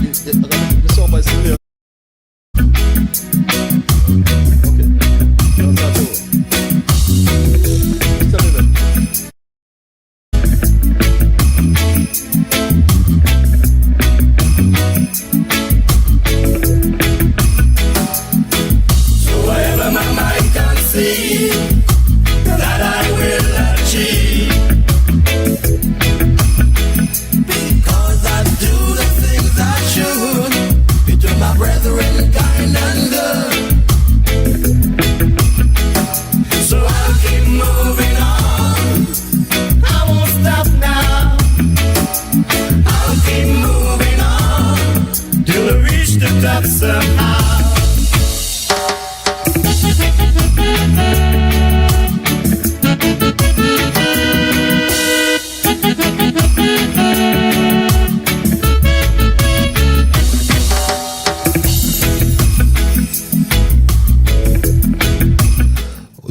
The song by Sylvia. Okay. That's all. Tell me that. So whatever my mind can see, that I will achieve. Because I do the things I should, between my brethren, kind and good. So I'll keep moving on. I won't stop now. I'll keep moving on till I reach the top somehow.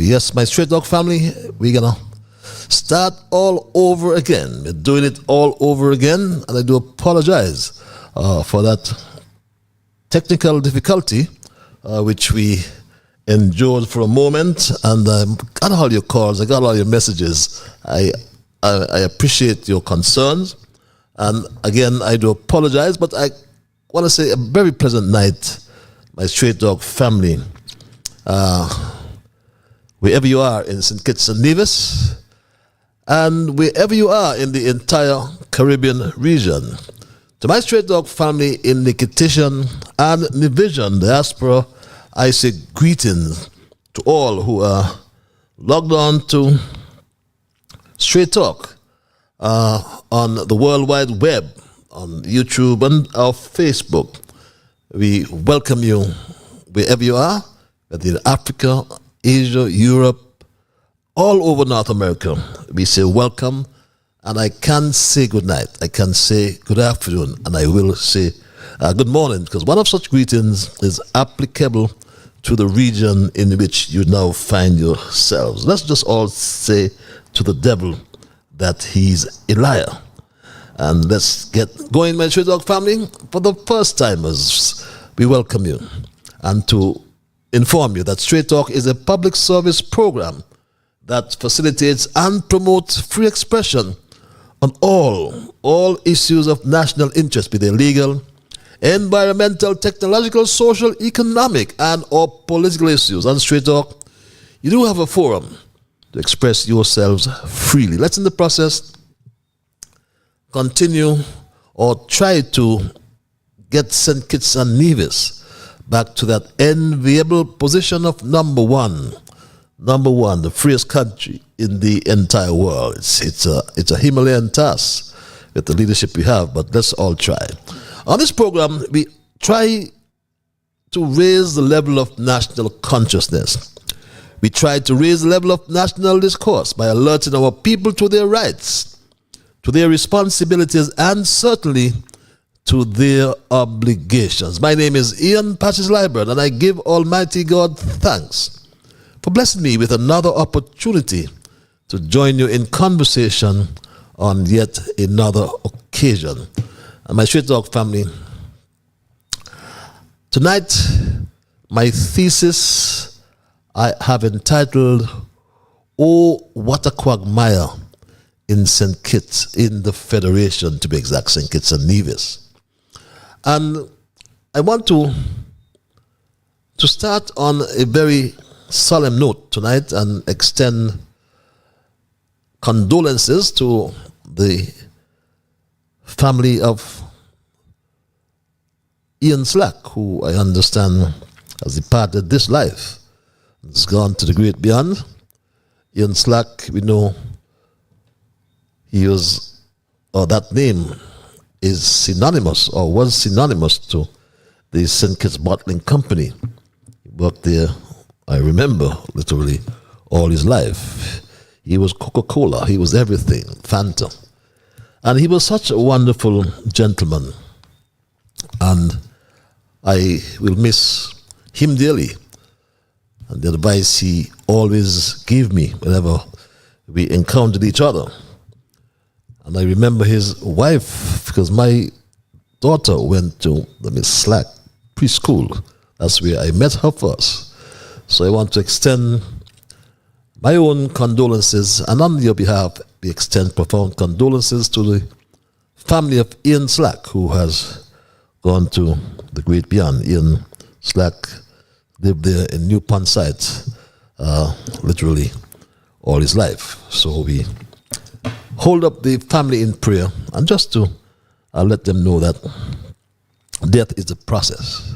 Yes, my Straight Dog family, we're gonna start all over again. We're doing it all over again, and I do apologize for that technical difficulty which we endured for a moment. And I got all your calls, I got all your messages. I appreciate your concerns, and again, I do apologize, but I want to say a very pleasant night, my Straight Dog family. Wherever you are in St. Kitts and Nevis, and wherever you are in the entire Caribbean region. To my Straight Dog family in the Kittitian and Nevision diaspora, I say greetings to all who are logged on to Straight Talk on the World Wide Web, on YouTube and our Facebook. We welcome you wherever you are, whether in Africa, Asia, Europe, all over North America. We say welcome, and I can say good night. I can say good afternoon, and I will say good morning, because one of such greetings is applicable to the region in which you now find yourselves. Let's just all say to the devil that he's a liar. And let's get going, my Straight Dog family. For the first timers, we welcome you. And to inform you that Straight Talk is a public service program that facilitates and promotes free expression on all issues of national interest, be they legal, environmental, technological, social, economic, and or political issues. On Straight Talk, you do have a forum to express yourselves freely. Let's in the process continue or try to get St. Kitts and Nevis back to that enviable position of number one, the freest country in the entire world. It's a Himalayan task with the leadership we have, but let's all try. On this program, we try to raise the level of national consciousness. We try to raise the level of national discourse by alerting our people to their rights, to their responsibilities, and certainly to their obligations. My name is Ian Patches Liburd, and I give Almighty God thanks for blessing me with another opportunity to join you in conversation on yet another occasion. And my Straight Dog family, tonight my thesis I have entitled, "Oh, what a Quagmire in St. Kitts, in the Federation, to be exact, St. Kitts and Nevis." And I want to start on a very solemn note tonight and extend condolences to the family of Ian Slack, who I understand has departed this life. It's gone to the great beyond. Ian Slack, we know he was, or that name is synonymous, or was synonymous to the St. Kitts Bottling Company. He worked there, I remember, literally all his life. He was Coca-Cola, he was everything, Fanta. And he was such a wonderful gentleman. And I will miss him dearly. And the advice he always gave me whenever we encountered each other. And I remember his wife, because my daughter went to the Miss Slack preschool. That's where I met her first. So I want to extend my own condolences, and on your behalf, we extend profound condolences to the family of Ian Slack, who has gone to the great beyond. Ian Slack lived there in New Pond site, literally all his life. So we hold up the family in prayer, and just to let them know that death is a process.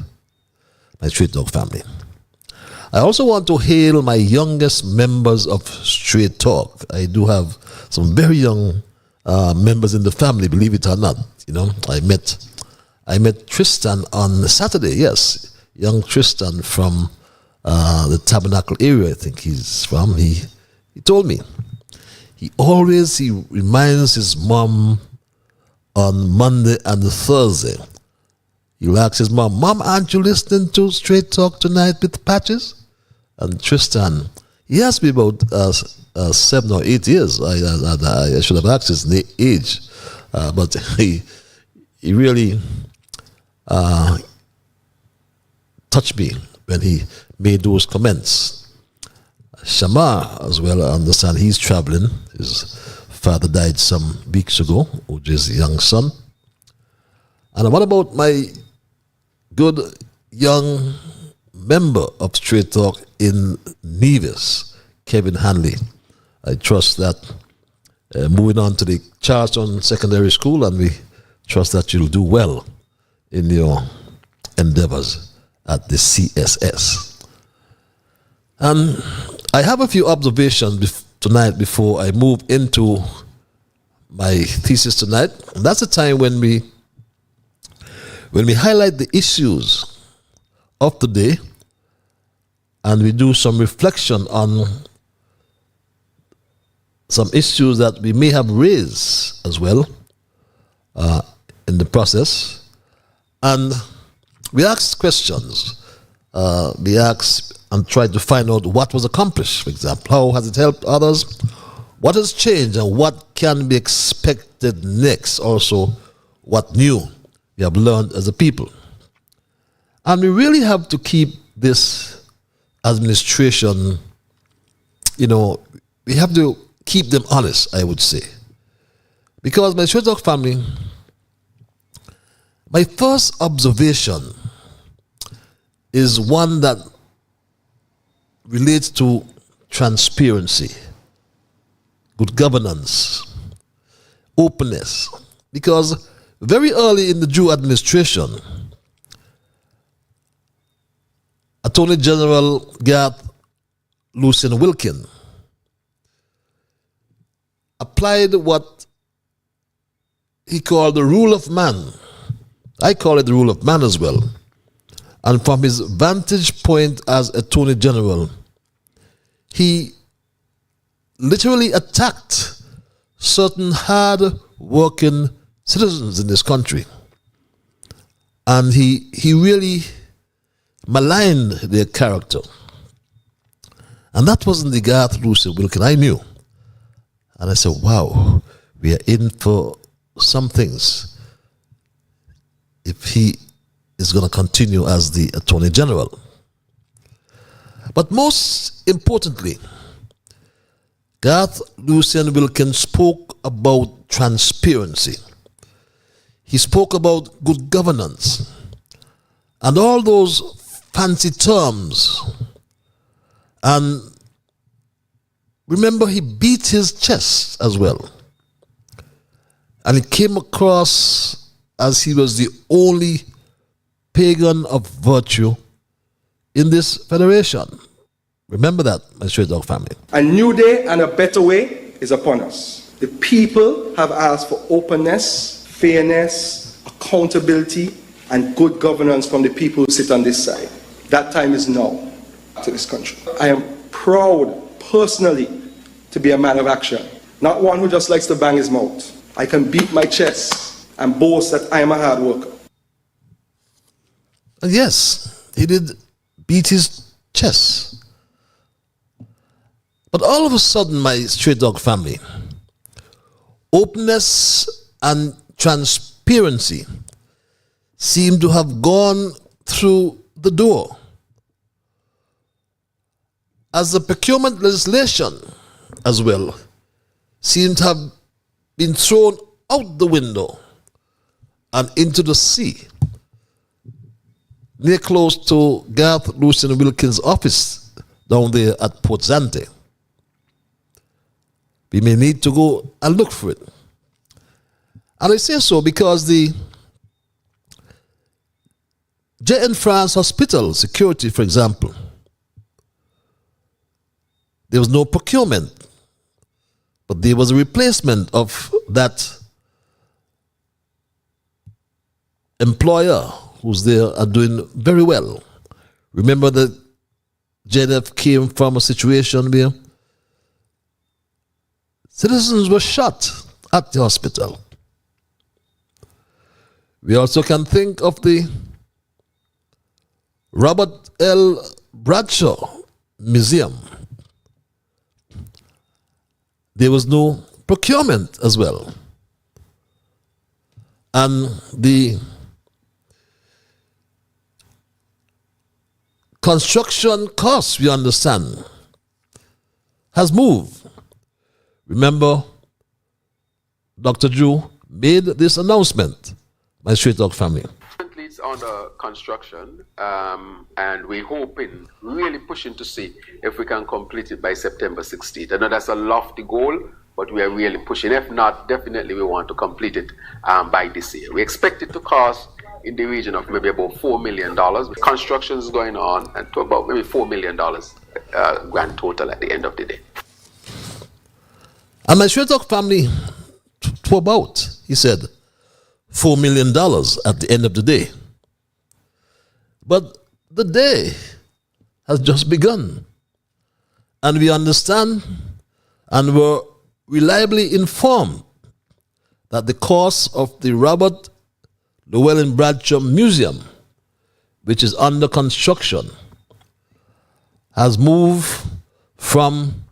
My Straight Dog family. I also want to hail my youngest members of Straight Talk. I do have some very young members in the family, believe it or not. You know, I met Tristan on Saturday. Yes, young Tristan from the Tabernacle area. I think he's from. He told me he reminds his mom on Monday and Thursday. He'll ask his mom, "Mom, aren't you listening to Straight Talk tonight with Patches?" And Tristan, he asked me about 7 or 8 years. I should have asked his age, but he really touched me when he made those comments. Shamar, as well, I understand he's traveling. His father died some weeks ago, OJ's young son. And what about my good young member of Straight Talk in Nevis, Kevin Hanley? I trust that moving on to the Charleston Secondary School, and we trust that you'll do well in your endeavors at the CSS. And I have a few observations tonight before I move into my thesis tonight. And that's the time when we highlight the issues of the day, and we do some reflection on some issues that we may have raised as well in the process. And we ask questions. We ask and try to find out what was accomplished, for example. How has it helped others? What has changed, and what can be expected next? Also, what new we have learned as a people. And we really have to keep this administration, we have to keep them honest, I would say. Because my Straight Talk family, my first observation is one that relates to transparency, good governance, openness. Because very early in the Jew administration, Attorney General Garth Lucien Wilkin applied what he called the rule of man. I call it the rule of man as well. And from his vantage point as Attorney General, he literally attacked certain hard-working citizens in this country. And he really maligned their character. And that wasn't the Garth Lucien Wilkin I knew. And I said, wow, we are in for some things if he is going to continue as the Attorney General. But most importantly, Garth Lucien Wilkin spoke about transparency. He spoke about good governance and all those fancy terms. And remember, he beat his chest as well. And it came across as he was the only pagan of virtue in this federation. Remember that, my Straight Dog family. A new day and a better way is upon us. The people have asked for openness, fairness, accountability, and good governance from the people who sit on this side. That time is now to this country. I am proud, personally, to be a man of action, not one who just likes to bang his mouth. I can beat my chest and boast that I am a hard worker. And yes, he did beat his chest. But all of a sudden, my Straight Dog family, openness and transparency seem to have gone through the door, as the procurement legislation as well seems to have been thrown out the window and into the sea, near close to Garth Lucien Wilkins' office down there at Port Zante. We may need to go and look for it. And I say so because the JN France Hospital security, for example, there was no procurement, but there was a replacement of that employer who's there are doing very well. Remember that JNF came from a situation where citizens were shot at the hospital. We also can think of the Robert L. Bradshaw Museum. There was no procurement as well. And the construction costs, we understand, has moved. Remember, Dr. Drew made this announcement, my Straight Talk family. Currently it's under construction, and we're hoping, really pushing to see if we can complete it by September 16th. I know that's a lofty goal, but we are really pushing. If not, definitely we want to complete it by this year. We expect it to cost in the region of maybe about $4 million. Construction is going on, and to about maybe $4 million grand total at the end of the day. And my Straight Talk family, to about, he said, $4 million at the end of the day. But the day has just begun. And we understand and were reliably informed that the cost of the Robert Llewellyn Bradshaw Museum, which is under construction, has moved from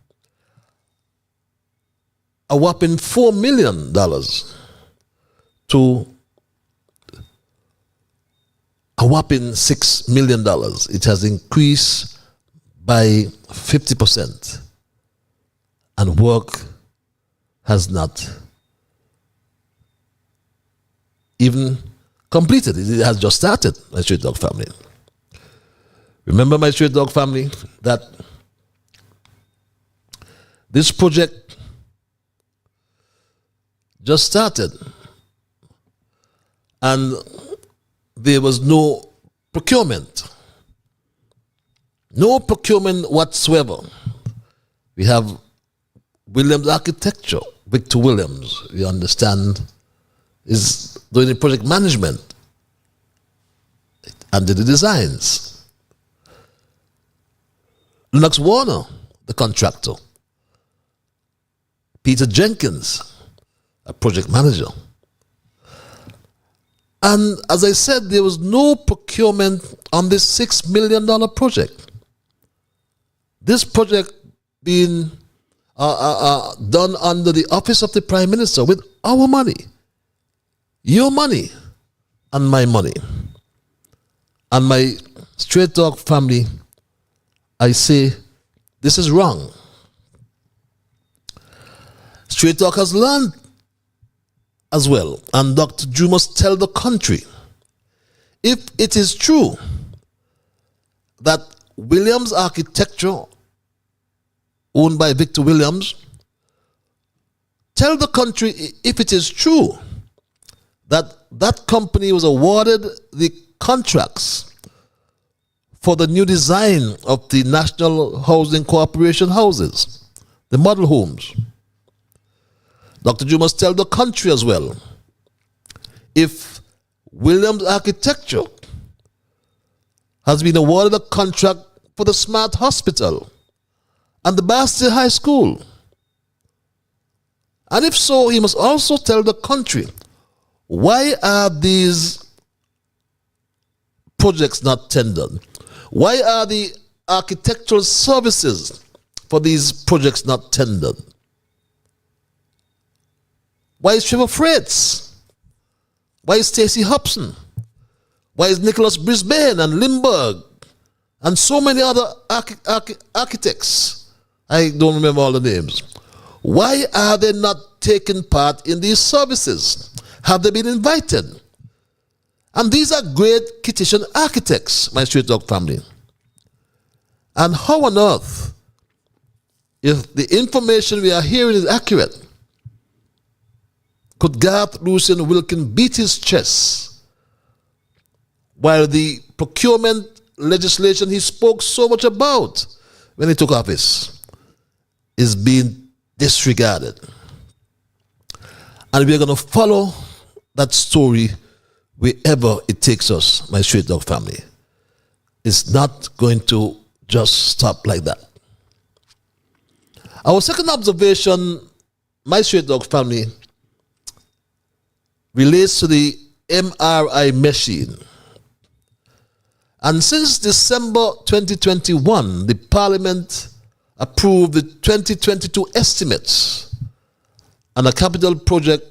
a whopping $4 million to a whopping $6 million. It has increased by 50%, and work has not even completed. It has just started, my Straight Dog family. Remember, my Straight Dog family, that this project just started, and there was no procurement. No procurement whatsoever. We have Williams Architecture, Victor Williams, we understand, is doing the project management and the designs. Lennox Warner, the contractor. Peter Jenkins, a project manager. And as I said, there was no procurement on this $6 million project. This project being done under the office of the Prime Minister with our money, your money, and my money. And my Straight Talk family, I say, this is wrong. Straight Talk has learned as well, and Dr. Drew must tell the country, if it is true that Williams Architecture, owned by Victor Williams, tell the country if it is true that that company was awarded the contracts for the new design of the National Housing Corporation houses, the model homes. Dr. Drew must tell the country as well, if Williams Architecture has been awarded a contract for the Smart Hospital and the Bastille High School. And if so, he must also tell the country, why are these projects not tendered? Why are the architectural services for these projects not tendered? Why is Trevor Freights? Why is Stacey Hobson? Why is Nicholas Brisbane and Liburd and so many other architects, I don't remember all the names, why are they not taking part in these services? Have they been invited? And these are great Kittitian architects, my Straight Dog family. And how on earth, if the information we are hearing is accurate, could Garth Lucien Wilkin beat his chest while the procurement legislation he spoke so much about when he took office is being disregarded? And we are going to follow that story wherever it takes us, my Straight Dog family. It's not going to just stop like that. Our second observation, my Straight Dog family, relates to the MRI machine. And since December 2021, the Parliament approved the 2022 estimates on a capital project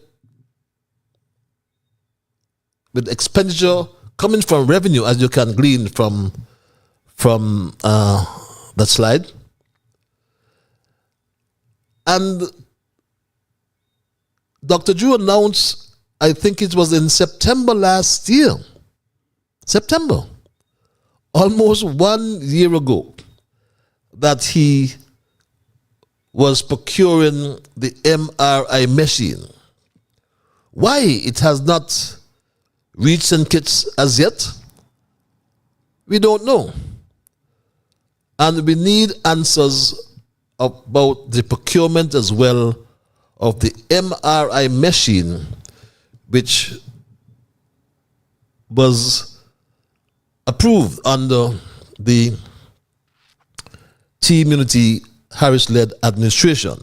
with expenditure coming from revenue, as you can glean from that slide. And Dr. Drew announced, I think it was in September last year, September, almost 1 year ago, that he was procuring the MRI machine. Why it has not reached St. Kitts as yet, we don't know. And we need answers about the procurement as well of the MRI machine, which was approved under the Team Unity Harris-led administration.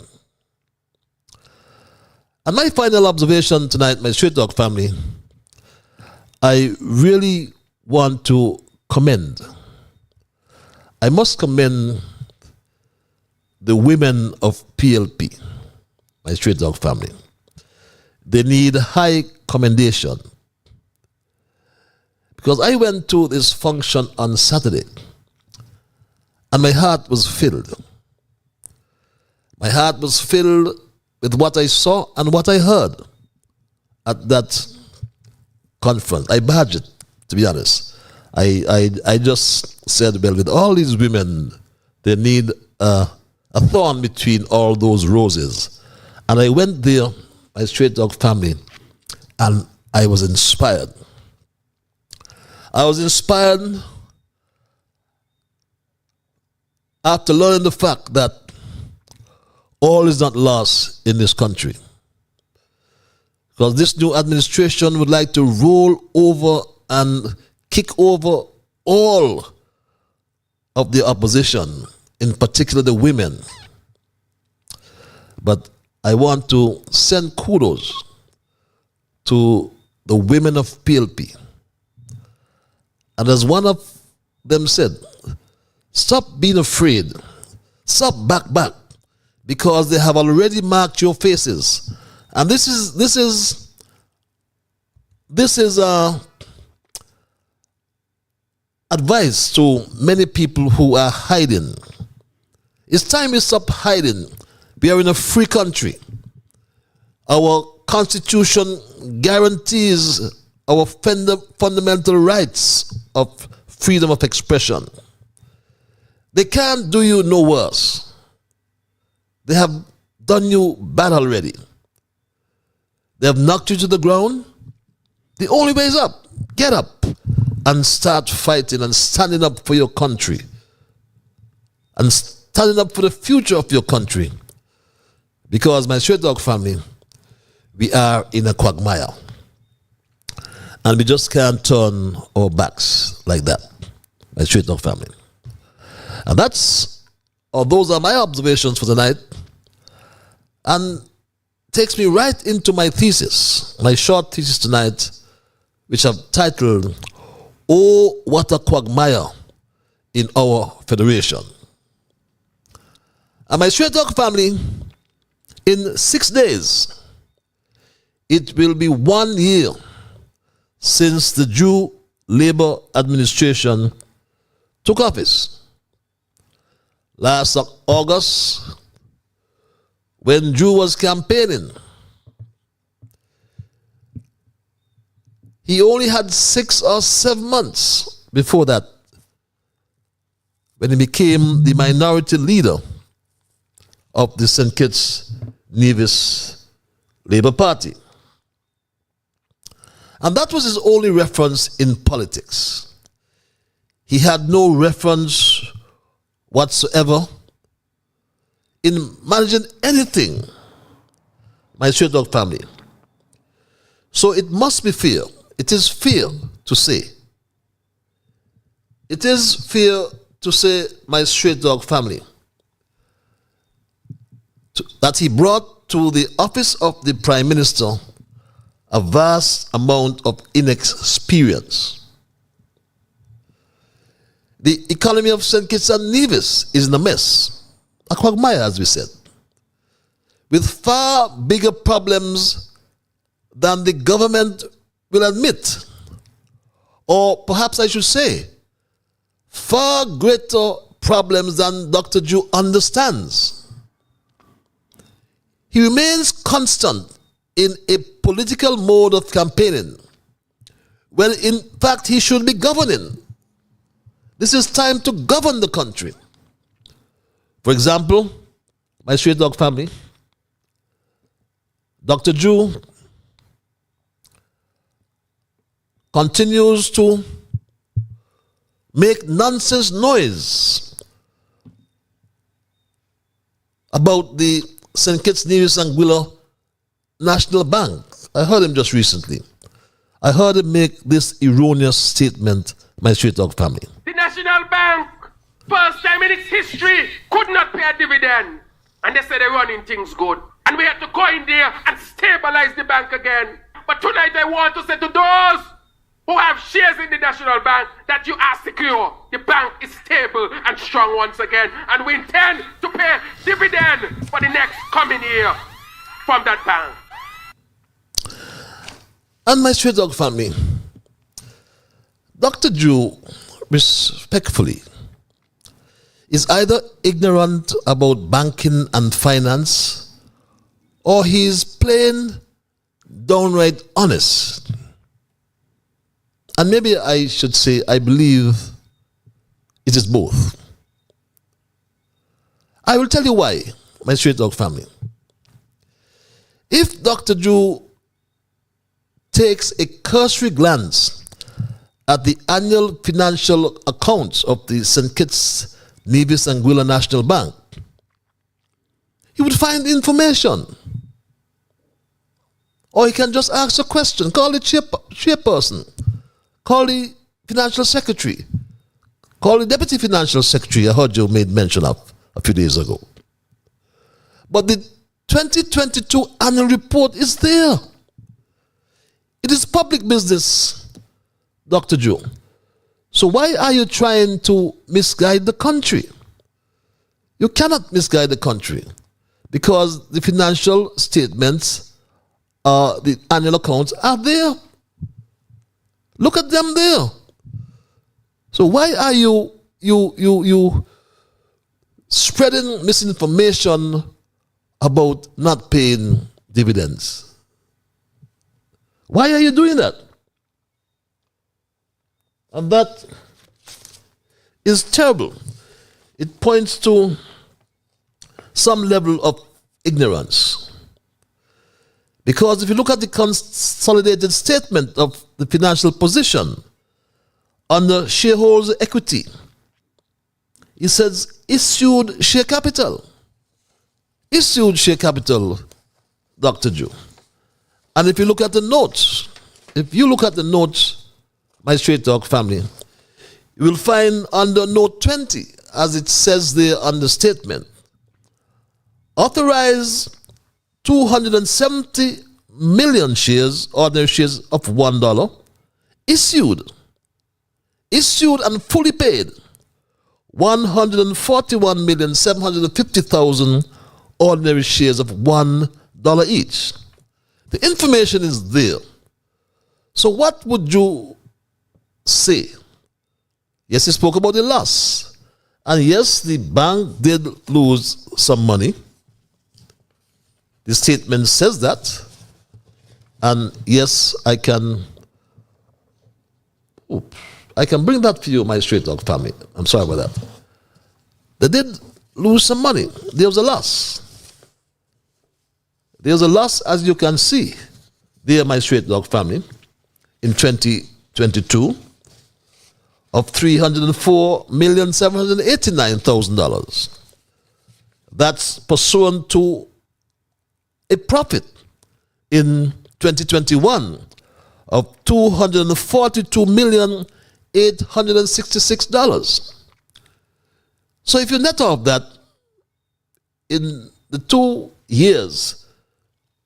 And my final observation tonight, my Straight Dog family, I really want to commend, I must commend the women of PLP, my Straight Dog family. They need high commendation. Because I went to this function on Saturday and my heart was filled. My heart was filled with what I saw and what I heard at that conference. I badged it, to be honest. I just said, well, with all these women, they need a thorn between all those roses. And I went there, my Straight Dog family, and I was inspired. I was inspired after learning the fact that all is not lost in this country. Because this new administration would like to roll over and kick over all of the opposition, in particular the women. But I want to send kudos to the women of PLP. And as one of them said, stop being afraid. Stop back. Because they have already marked your faces. And this is advice to many people who are hiding. It's time we stop hiding. We are in a free country. Our constitution guarantees our fundamental rights of freedom of expression. They can't do you no worse. They have done you bad already. They have knocked you to the ground. The only way is up. Get up and start fighting and standing up for your country and standing up for the future of your country. Because, my Straight Dog family, we are in a quagmire. And we just can't turn our backs like that, my Straight Dog family. And those are my observations for tonight. And takes me right into my thesis, my short thesis tonight, which I've titled, "Oh, what a quagmire in our federation." And my Straight Dog family, in 6 days, it will be 1 year since the Jew Labour administration took office. Last August, when Drew was campaigning, he only had 6 or 7 months before that when he became the minority leader of the St. Kitts Nevis Labour Party. And that was his only reference in politics. He had no reference whatsoever in managing anything, my straight dog family. So it must be fair. It is fair to say. It is fair to say, my straight dog family, that he brought to the office of the Prime Minister a vast amount of inexperience. The economy of St. Kitts and Nevis is in a mess, a quagmire, as we said, with far bigger problems than the government will admit. Or perhaps I should say, far greater problems than Dr. Jew understands. He remains constant in a political mode of campaigning, when in fact he should be governing. This is time to govern the country. For example, my straight dog family, Dr. Jew continues to make nonsense noise about the St. Kitts Nevis Anguilla National Bank. I heard him just recently. I heard him make this erroneous statement, my straight dog family. The National Bank, first time in its history, could not pay a dividend. And they said they're running things good. And we had to go in there and stabilize the bank again. But tonight I want to say to those who have shares in the National Bank that you are secure. The bank is stable and strong once again. And we intend to pay dividend for the next coming year from that bank. And my straight dog family, Dr. Jew, respectfully, is either ignorant about banking and finance, or he is plain, downright honest. And maybe I should say, I believe it is both. I will tell you why, my straight dog family. If Dr. Jew takes a cursory glance at the annual financial accounts of the St. Kitts Nevis Anguilla National Bank, he would find information. Or he can just ask a question, call the chairperson, call the financial secretary, call the deputy financial secretary I heard you made mention of a few days ago. But the 2022 annual report is there. It is public business, Dr. Joe. So why are you trying to misguide the country? You cannot misguide the country because the financial statements, the annual accounts are there. Look at them there. So why are you spreading misinformation about not paying dividends? Why are you doing that? And that is terrible. It points to some level of ignorance. Because if you look at the consolidated statement of the financial position under shareholders' equity, it says issued share capital. Issued share capital, Dr. Joe. And if you look at the notes, my straight dog family, you will find under note 20, as it says there on the statement, authorized 270 million shares, ordinary shares of $1, issued and fully paid 141,750,000 ordinary shares of $1 each. The information is there. So what would you say? Yes, he spoke about the loss. And yes, the bank did lose some money. The statement says that. And yes, I can bring that to you, my straight dog family. I'm sorry about that. They did lose some money. There was a loss. There's a loss, as you can see, there, my straight dog family, in 2022 of $304,789,000. That's pursuant to a profit in 2021 of $242,866. So if you net off that, in the 2 years,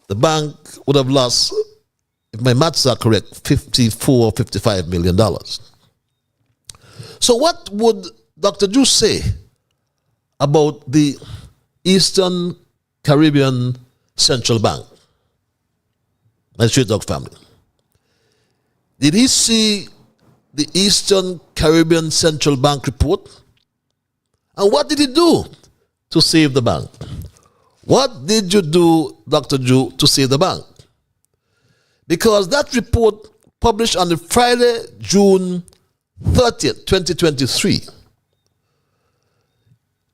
the bank would have lost, if my maths are correct, $55 million. So what would Dr. Drew say about the Eastern Caribbean Central Bank, my straight dog family? Did he see the Eastern Caribbean Central Bank report? And what did he do to save the bank? What did you do, Dr. Drew, to save the bank? Because that report published on the Friday, June 30th, 2023,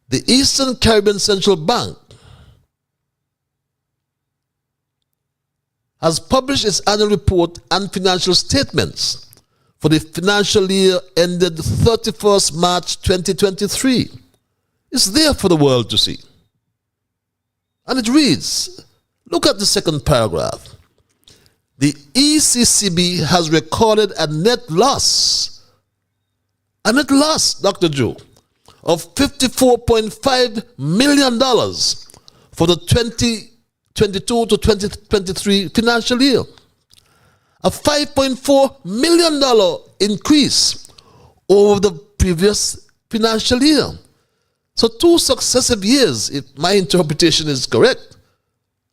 the Eastern Caribbean Central Bank has published its annual report and financial statements for the financial year ended 31st March 2023. It's there for the world to see. And it reads, look at the second paragraph. The ECCB has recorded a net loss, Dr. Drew, of $54.5 million for the 2022 to 2023 financial year. A $5.4 million increase over the previous financial year. So 2 successive years, if my interpretation is correct,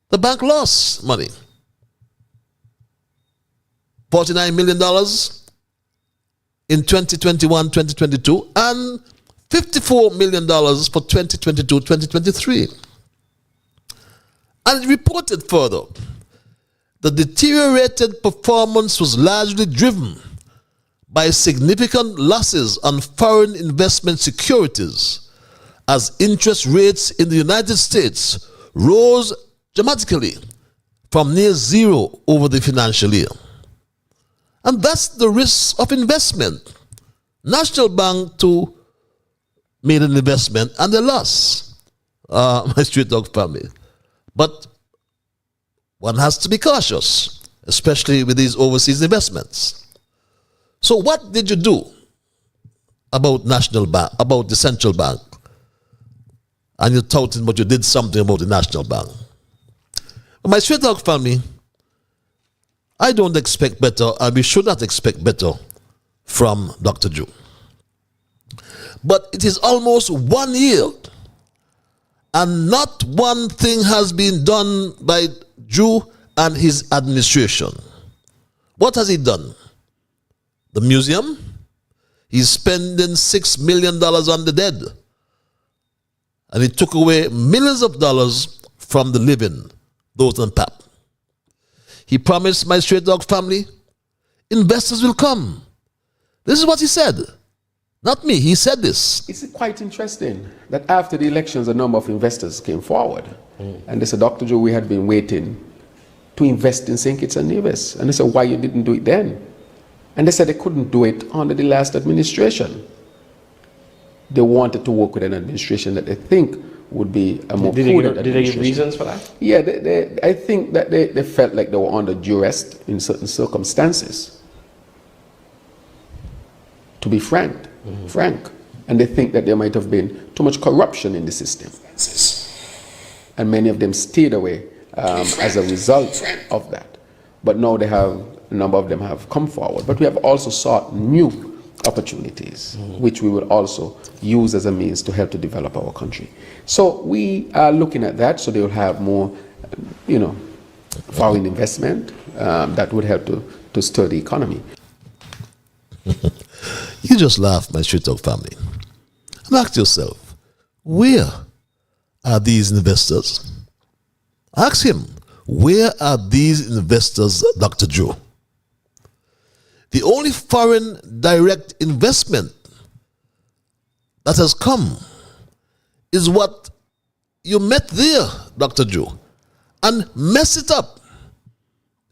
the bank lost money. $49 million in 2021-2022 and $54 million for 2022-2023. And it reported further, the deteriorated performance was largely driven by significant losses on foreign investment securities as interest rates in the United States rose dramatically from near zero over the financial year. And that's the risk of investment. National Bank too made an investment and they lost, my street dog family. But one has to be cautious, especially with these overseas investments. So what did you do about National Bank, about the central bank? And you're touting, but you did something about the National Bank. But my straight dog family, I don't expect better, and we should not expect better from Dr. Drew. But it is almost 1 year, and not one thing has been done by Drew and his administration. What has he done? The museum? He's spending $6 million on the dead. And he took away millions of dollars from the living, those on tap. He promised my straight dog family, investors will come. This is what he said. Not me, he said this. It's quite interesting that after the elections, a number of investors came forward. And they said, Dr. Joe, we had been waiting to invest in St. Kitts and Nevis. And they said, why you didn't do it then? And they said they couldn't do it under the last administration. They wanted to work with an administration that they think would be a more prudent administration. Did they give reasons for that? Yeah, I think that they felt like they were under duress in certain circumstances. To be frank. And they think that there might have been too much corruption in the system. And many of them stayed away as a result of that. But now a number of them have come forward. But we have also sought new opportunities, which we will also use as a means to help to develop our country. So we are looking at that, so they will have more, foreign investment that would help to stir the economy. You just laugh, my Straight Talk family. And ask yourself, where are these investors? Ask him, where are these investors, Dr. Joe? The only foreign direct investment that has come is what you met there, Dr. Joe, and mess it up.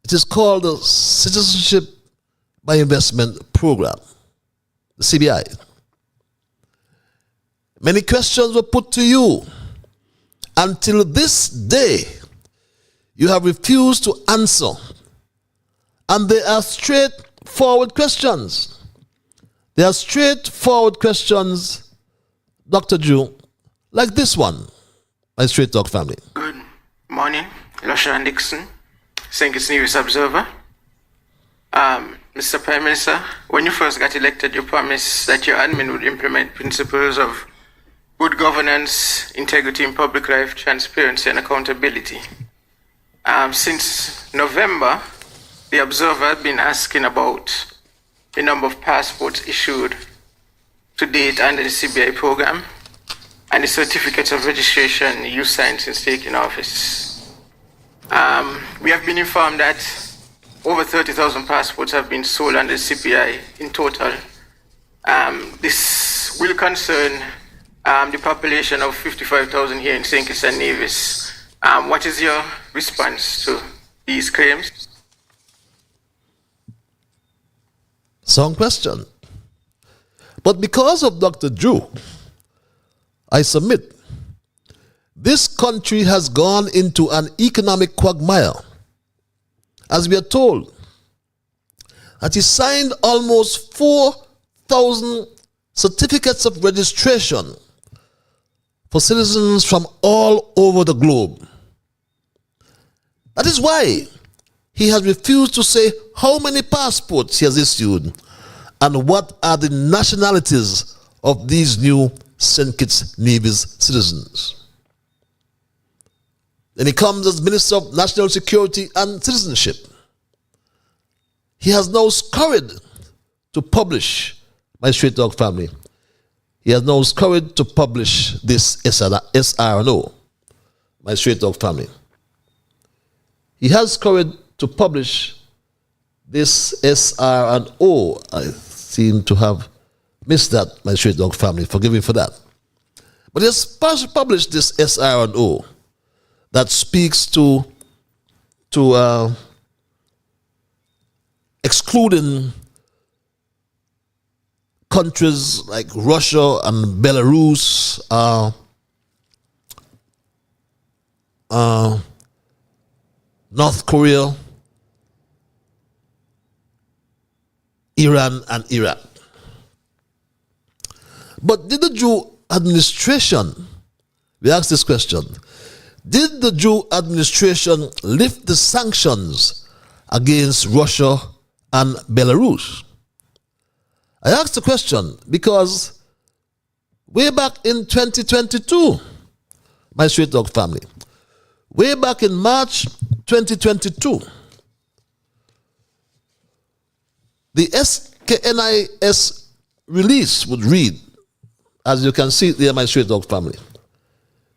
It is called the Citizenship by Investment Program, the CBI. Many questions were put to you. Until this day, you have refused to answer. And they are straightforward questions. They are straightforward questions, Dr. Drew, like this one, my Straight Talk family. Good morning, Lushan Dixon, St. Kitts Nevis Observer. Mr. Prime Minister, when you first got elected, you promised that your admin would implement principles of good governance, integrity in public life, transparency, and accountability. Since November, the Observer has been asking about the number of passports issued to date under the CBI program and the certificates of registration you signed since taking office. We have been informed that over 30,000 passports have been sold under the CBI in total. This will concern the population of 55,000 here in St. Kitts and Nevis. What is your response to these claims? Sound question. But because of Dr. Drew, I submit, this country has gone into an economic quagmire. As we are told, that he signed almost 4,000 certificates of registration for citizens from all over the globe. That is why he has refused to say how many passports he has issued and what are the nationalities of these new St. Kitts Nevis citizens. Then he comes as Minister of National Security and Citizenship. He has now scurried to publish, my Straight Talk family, he has now scurried to publish this SRNO, my Straight Talk family. He has scurried to publish this SRNO. I seem to have missed that, my Straight Talk family. Forgive me for that. But he has published this SRNO that speaks to excluding countries like Russia and Belarus, North Korea, Iran, and Iraq. But did the Jew administration, we ask this question, did the Jew administration lift the sanctions against Russia and Belarus? I ask the question because way back in 2022, my Straight Talk family, way back in March 2022, the SKNIS release would read, as you can see there, my Straight Talk family,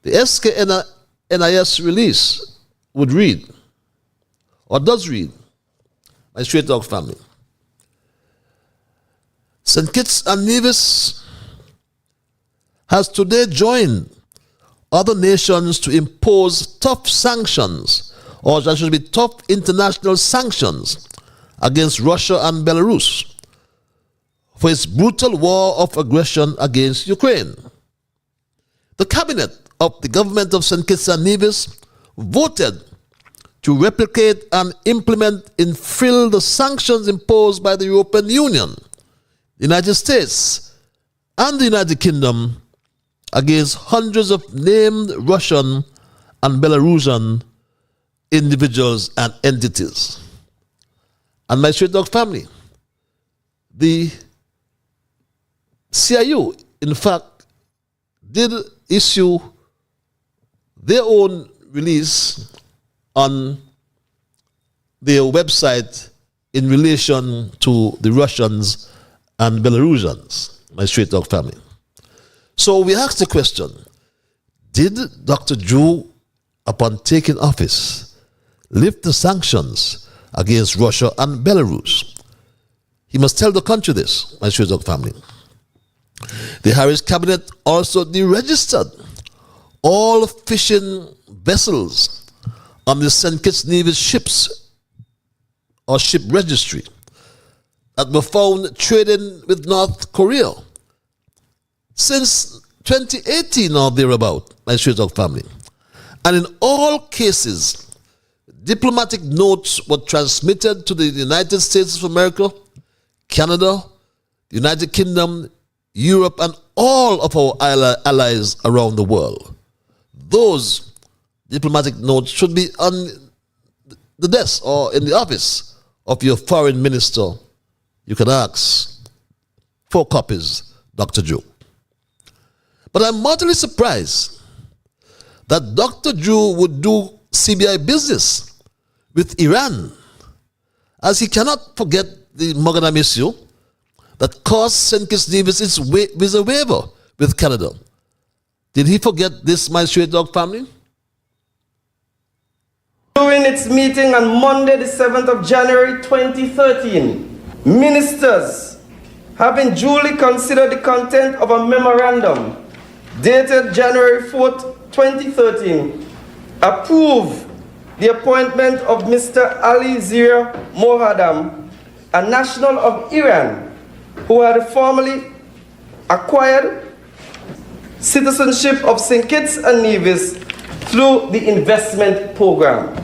the SKNIS release would read, or does read, my Straight Talk family, St. Kitts and Nevis has today joined other nations to impose tough sanctions, or there should be tough international sanctions against Russia and Belarus for its brutal war of aggression against Ukraine. The cabinet of the government of St. Kitts and Nevis voted to replicate and implement in full the sanctions imposed by the European Union, the United States, and the United Kingdom against hundreds of named Russian and Belarusian individuals and entities. And my Straight Talk family, the CIU, in fact, did issue their own release on their website in relation to the Russians and Belarusians, my straight dog family. So we asked the question, did Dr. Drew, upon taking office, lift the sanctions against Russia and Belarus? He must tell the country this, my straight dog family. The Harris cabinet also deregistered all fishing vessels on the St. Kitts Nevis ships or ship registry that were found trading with North Korea since 2018 or thereabout, my straight dog family. And in all cases, diplomatic notes were transmitted to the United States of America, Canada, the United Kingdom, Europe, and all of our allies around the world. Those diplomatic notes should be on the desk or in the office of your foreign minister. You can ask 4 copies, Dr. Drew. But I'm mortally surprised that Dr. Drew would do CBI business with Iran, as he cannot forget the Mogadam issue that cost St. Kitts Nevis its visa waiver with Canada. Did he forget this, my straight dog family? During its meeting on Monday, the 7th of January 2013, ministers, having duly considered the content of a memorandum dated January 4th, 2013, approved the appointment of Mr. Ali Zia Mohadam, a national of Iran, who had formerly acquired citizenship of St. Kitts and Nevis through the investment program.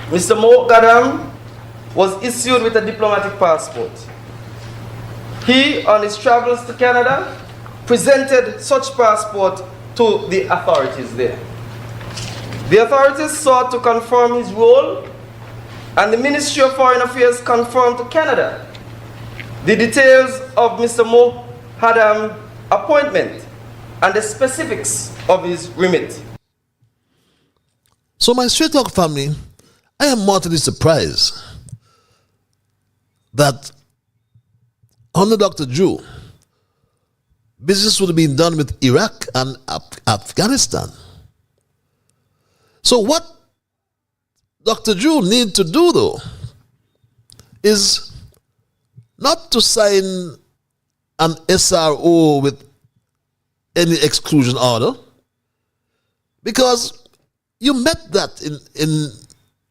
Mr. Mohadam was issued with a diplomatic passport. He, on his travels to Canada, presented such passport to the authorities there. The authorities sought to confirm his role, and the Ministry of Foreign Affairs confirmed to Canada the details of Mr. Mohadam's appointment and the specifics of his remit. So my straight dog family, I am mortally surprised that under Dr. Drew, business would have been done with Iraq and Afghanistan. So what Dr. Drew need to do, though, is not to sign an SRO with any exclusion order, because you met that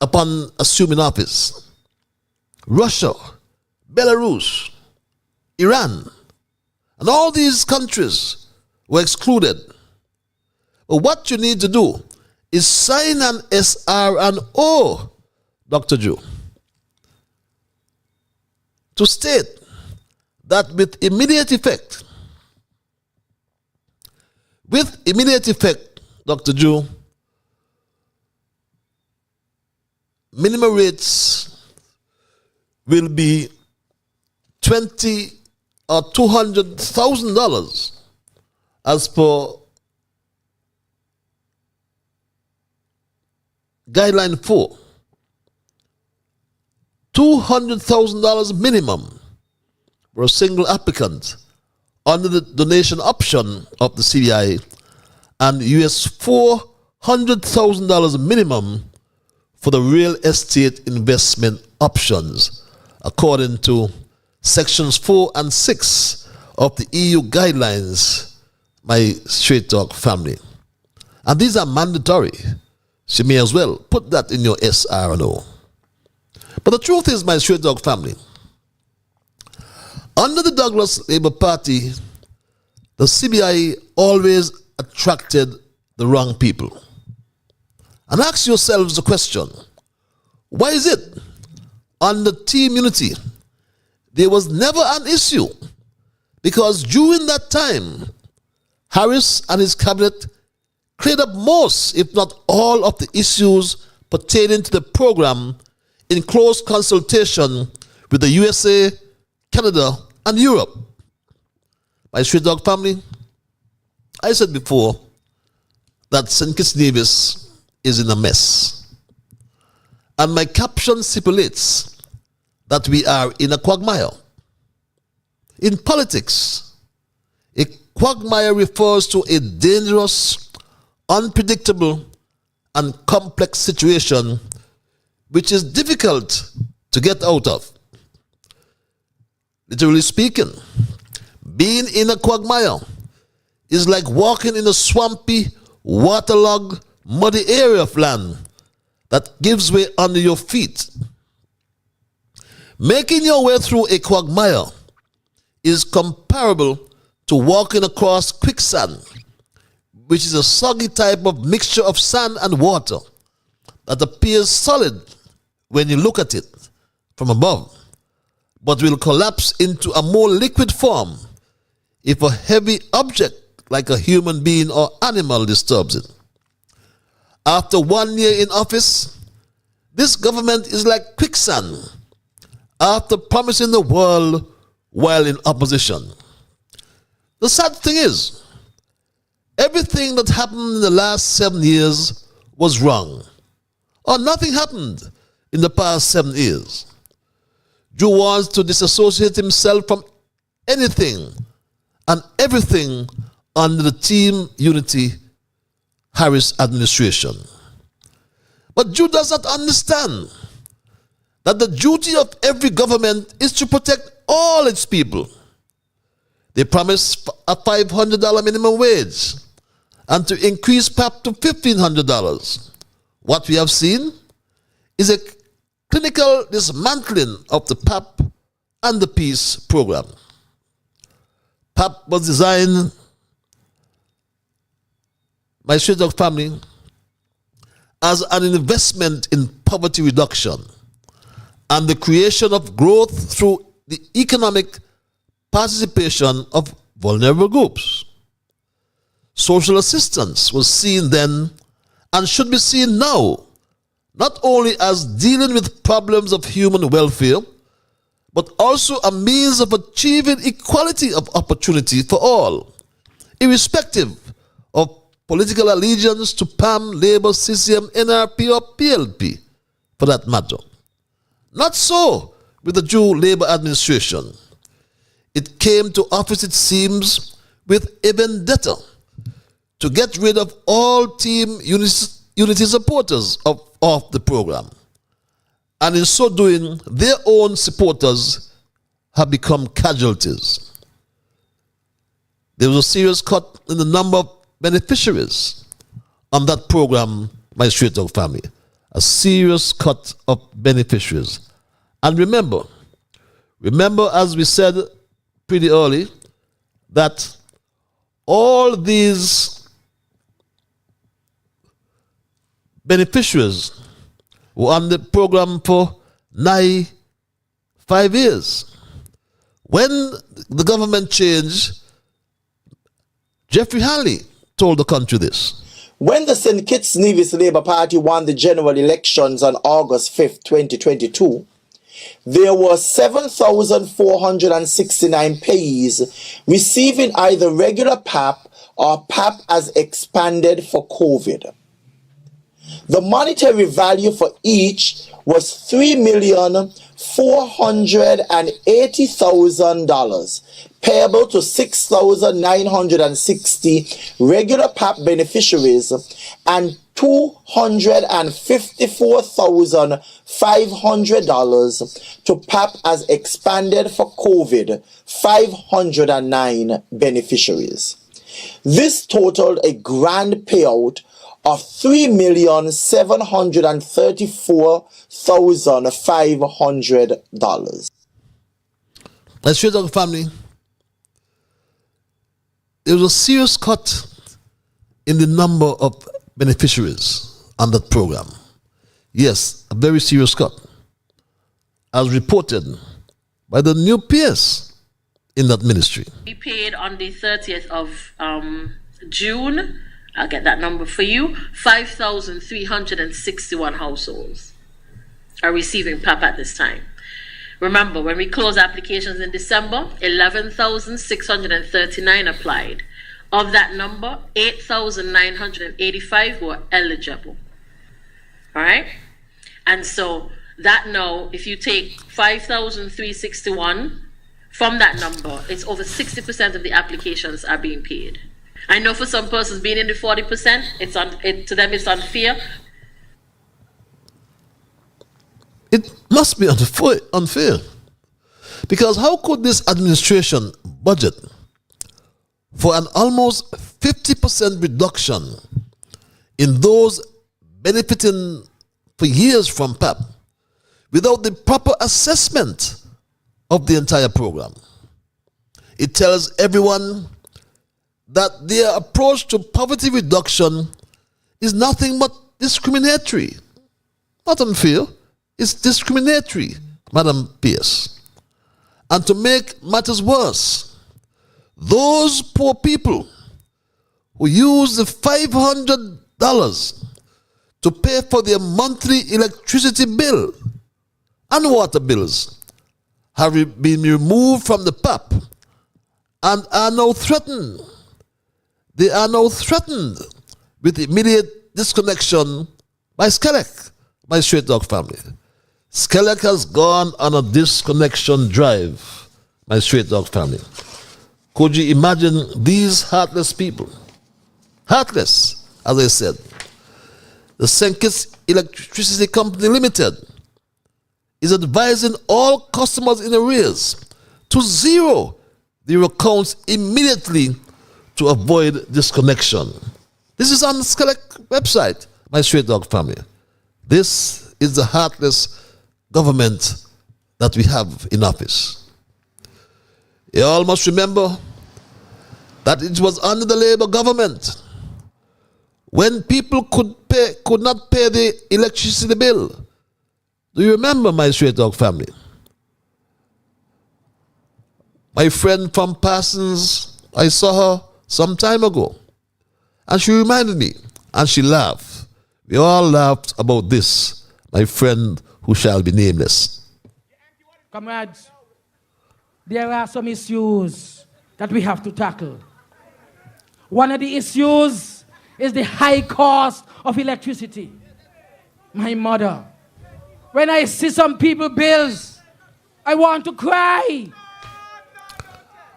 upon assuming office. Russia, Belarus, Iran, and all these countries were excluded. But what you need to do is sign an SRO, Dr. Drew, to state that with immediate effect, Dr. Drew, minimum rates will be $20,000 or $200,000 as per guideline 4. $200,000 minimum for a single applicant under the donation option of the CBI, and US $400,000 minimum for the real estate investment options, according to sections 4 and 6 of the EU guidelines, my straight dog family. And these are mandatory. So you may as well put that in your SRO. But the truth is, my straight dog family, under the Douglas Labour Party, the CBI always attracted the wrong people. And ask yourselves the question, why is it under Team Unity there was never an issue? Because during that time, Harris and his cabinet cleared up most, if not all, of the issues pertaining to the program in close consultation with the USA, Canada, and Europe. My straight dog family, I said before that St. Kitts Nevis is in a mess. And my caption stipulates that we are in a quagmire. In politics, a quagmire refers to a dangerous, unpredictable, and complex situation which is difficult to get out of. Literally speaking, being in a quagmire is like walking in a swampy, waterlogged, muddy area of land that gives way under your feet. Making your way through a quagmire is comparable to walking across quicksand, which is a soggy type of mixture of sand and water that appears solid when you look at it from above, but will collapse into a more liquid form if a heavy object like a human being or animal disturbs it. After 1 year in office, this government is like quicksand after promising the world while in opposition. The sad thing is, everything that happened in the last 7 years was wrong, or nothing happened in the past 7 years. Joe wants to disassociate himself from anything and everything under the Team Unity Harris administration. But Joe does not understand that the duty of every government is to protect all its people. They promise a $500 minimum wage and to increase PAP to $1,500. What we have seen is a clinical dismantling of the PAP and the Peace program. PAP was designed by Straight Talk Family as an investment in poverty reduction and the creation of growth through the economic participation of vulnerable groups. Social assistance was seen then and should be seen now, not only as dealing with problems of human welfare, but also a means of achieving equality of opportunity for all, irrespective of political allegiance to PAM, Labour, CCM, NRP, or PLP, for that matter. Not so with the Jew Labour administration. It came to office, it seems, with a vendetta to get rid of all Team Unity supporters of the program. And in so doing, their own supporters have become casualties. There was a serious cut in the number of beneficiaries on that program by Straight Talk Family. A serious cut of beneficiaries. And remember as we said pretty early, that all these beneficiaries were on the program for nigh 5 years. When the government changed, Jeffrey Hanley told the country this. When the St. Kitts Nevis Labour Party won the general elections on August 5th, 2022, there were 7,469 payees receiving either regular PAP or PAP as expanded for COVID. The monetary value for each was $3,480,000, payable to 6,960 regular PAP beneficiaries and $254,500 to PAP as expanded for COVID 509 beneficiaries. This totaled a grand payout of $3,734,500. Let's Straight Talk Family. There was a serious cut in the number of beneficiaries on that program. Yes, a very serious cut, as reported by the new PS in that ministry. We paid on the 30th of June, I'll get that number for you, 5,361 households are receiving PAP at this time. Remember, when we closed applications in December, 11,639 applied. Of that number, 8,985 were eligible. All right? And so that now, if you take 5,361 from that number, it's over 60% of the applications are being paid. I know for some persons being in the 40%, to them it's unfair. It must be unfair. Because how could this administration budget for an almost 50% reduction in those benefiting for years from PAP without the proper assessment of the entire program? It tells everyone that their approach to poverty reduction is nothing but discriminatory. Not unfair, it's discriminatory, Madam Pierce. And to make matters worse, those poor people who use the $500 to pay for their monthly electricity bill and water bills have been removed from the PAP and are now threatened. They are now threatened with immediate disconnection by SCELEC, my Straight Dog family. SCELEC has gone on a disconnection drive, my Straight Dog family. Could you imagine these heartless people? Heartless, as I said. The St. Kitts Electricity Company Limited is advising all customers in arrears to zero their accounts immediately to avoid disconnection. This is on the SCELEC website, my Straight Dog family. This is the heartless government that we have in office. You all must remember that it was under the Labour government when people could not pay the electricity bill. Do you remember, my Straight Dog family? My friend from Parsons, I saw her some time ago, and she reminded me, and she laughed. We all laughed about this, my friend who shall be nameless. Comrades, there are some issues that we have to tackle. One of the issues is the high cost of electricity. My mother, when I see some people's bills, I want to cry.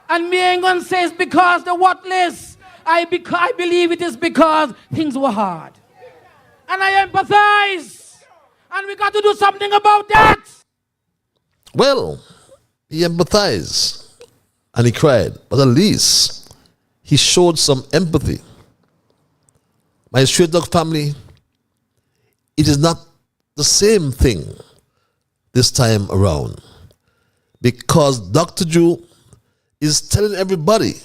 And me ain't gonna say it's because the what list. I believe it is because things were hard. And I empathize. And we got to do something about that. Well, he empathized and he cried, but at least he showed some empathy. My Straight Dog family, it is not the same thing this time around, because Dr. Drew is telling everybody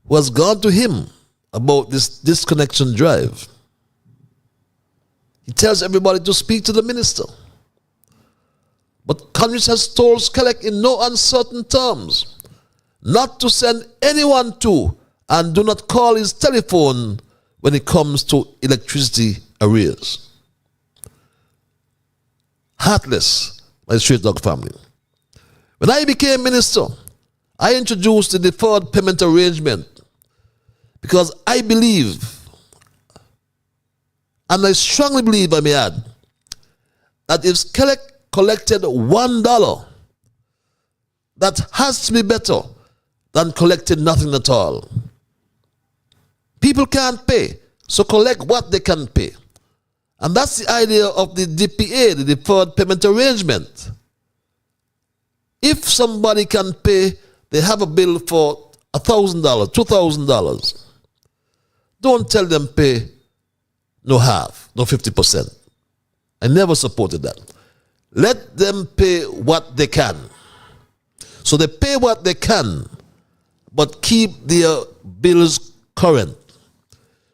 who has gone to him about this disconnection drive. He tells everybody to speak to the minister. But Congress has told SCELEC in no uncertain terms not to send anyone to and do not call his telephone when it comes to electricity arrears. Heartless, my Straight Dog family. When I became minister, I introduced the deferred payment arrangement because I believe, and I strongly believe, I may add, that if SCELEC collected $1, that has to be better than collecting nothing at all. People can't pay, so collect what they can pay. And that's the idea of the DPA, the deferred payment arrangement. If somebody can pay, they have a bill for $1,000, $2,000. Don't tell them pay no half, no 50%. I never supported that. Let them pay what they can. So they pay what they can, but keep their bills current.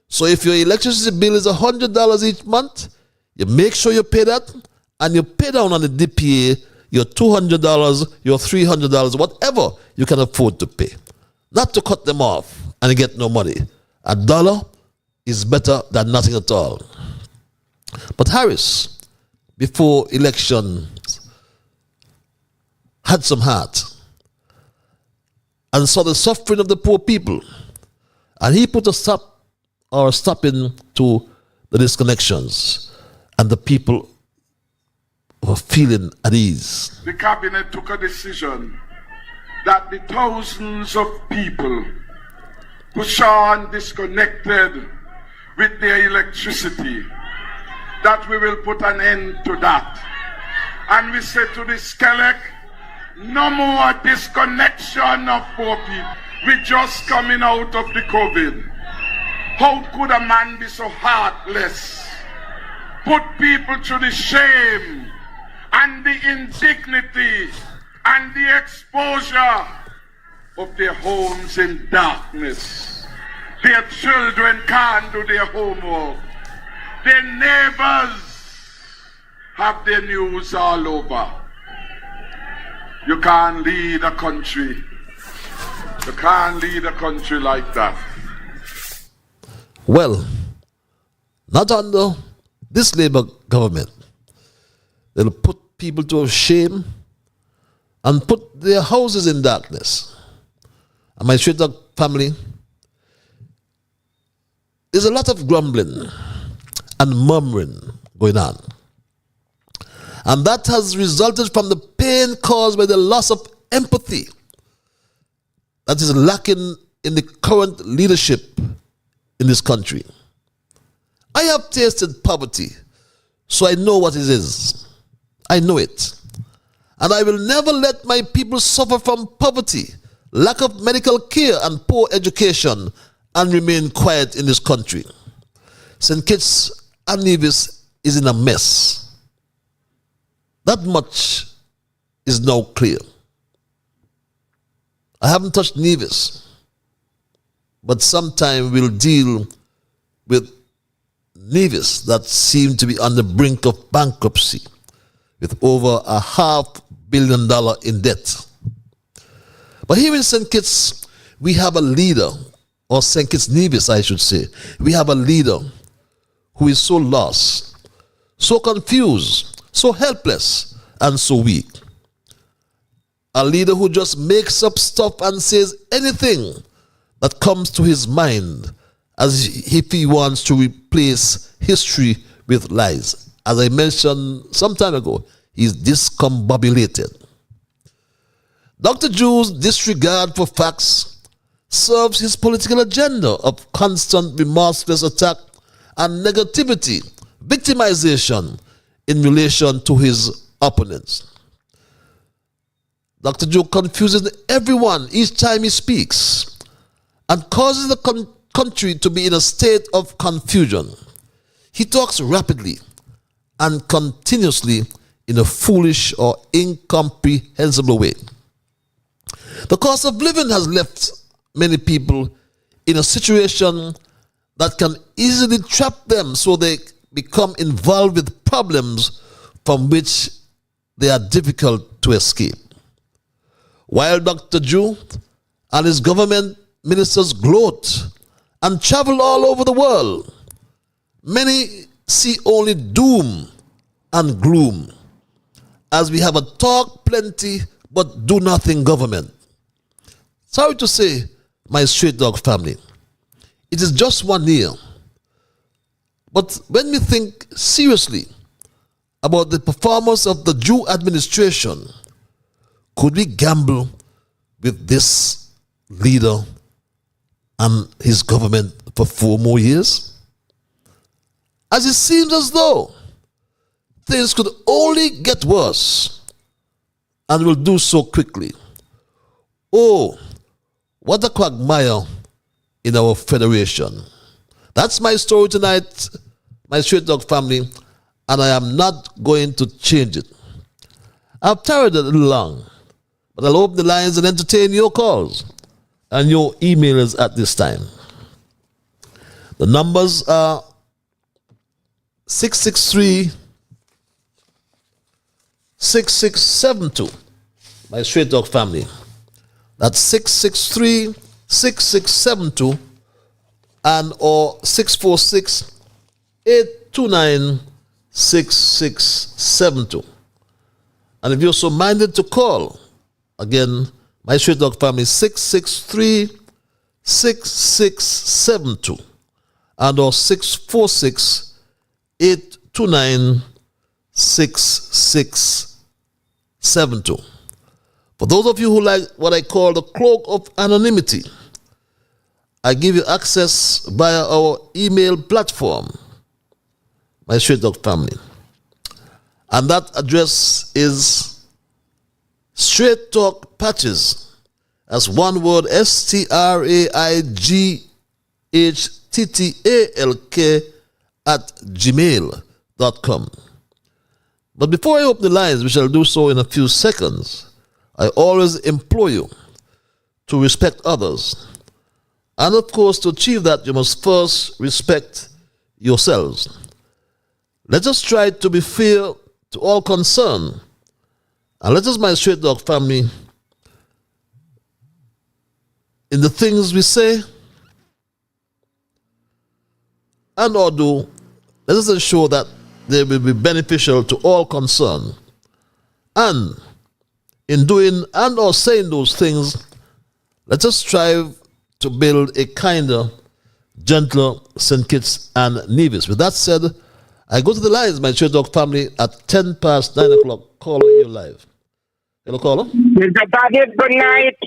So if your electricity bill is $100 each month, you make sure you pay that, and you pay down on the DPA your $200, your $300, whatever you can afford to pay. Not to cut them off and get no money. $1 is better than nothing at all. But Harris, before elections, had some heart and saw the suffering of the poor people, and he put a stopping to the disconnections, and the people of a feeling at ease. The cabinet took a decision that the thousands of people who are disconnected with their electricity, that we will put an end to that. And we say to the Skelec, no more disconnection of poor people. We're just coming out of the COVID. How could a man be so heartless? Put people to the shame and the indignity and the exposure of their homes in darkness. Their children can't do their homework. Their neighbors have their news all over. You can't lead a country. You can't lead a country like that. Well, not under this Labour government. They'll put people to shame and put their houses in darkness. And my straight dog family, there's a lot of grumbling and murmuring going on. And that has resulted from the pain caused by the loss of empathy that is lacking in the current leadership in this country. I have tasted poverty, so I know what it is. I know it. And I will never let my people suffer from poverty, lack of medical care, and poor education and remain quiet in this country. St. Kitts and Nevis is in a mess. That much is now clear. I haven't touched Nevis, but sometime we'll deal with Nevis that seem to be on the brink of bankruptcy with over $500 million in debt. But here in St. Kitts, we have a leader, or St. Kitts Nevis, I should say. We have a leader who is so lost, so confused, so helpless, and so weak. A leader who just makes up stuff and says anything that comes to his mind as if he wants to replace history with lies. As I mentioned some time ago, he's discombobulated. Dr. Drew's disregard for facts serves his political agenda of constant remorseless attack and negativity, victimization in relation to his opponents. Dr. Drew confuses everyone each time he speaks and causes the country to be in a state of confusion. He talks rapidly and continuously in a foolish or incomprehensible way. The cost of living has left many people in a situation that can easily trap them so they become involved with problems from which they are difficult to escape. While Dr. Drew and his government ministers gloat and travel all over the world, many see only doom and gloom, as we have a talk plenty but do nothing government. Sorry to say, my straight dog family, it is just 1 year. But when we think seriously about the performance of the Drew administration, could we gamble with this leader and his government for 4 more years? As it seems as though things could only get worse and will do so quickly. Oh, what a quagmire in our federation. That's my story tonight, my straight dog family, and I am not going to change it. I've tarried a little long, but I'll open the lines and entertain your calls and your emails at this time. The numbers are 663-6672. My straight dog family. That's 663-6672 and or 646-829-6672. And if you're so minded to call, again, my straight dog family, 663-6672 and or 646-829-6672. 6672. For those of you who like what I call the cloak of anonymity, I give you access via our email platform, my Straight Dog family. And that address is Straight Talk Patches, as one word, STRAIGHTTALK@gmail.com. But before I open the lines, we shall do so in a few seconds, I always implore you to respect others. And of course, to achieve that, you must first respect yourselves. Let us try to be fair to all concerned. And let us, my Straight Dog family, in the things we say and or do, let us ensure that they will be beneficial to all concerned. And in doing and or saying those things, let us strive to build a kinder, gentler St. Kitts and Nevis. With that said, I go to the lines, my Straight Dog family, at 9 o'clock. Caller, you're live. Hello, caller. Mr. Paget, good night.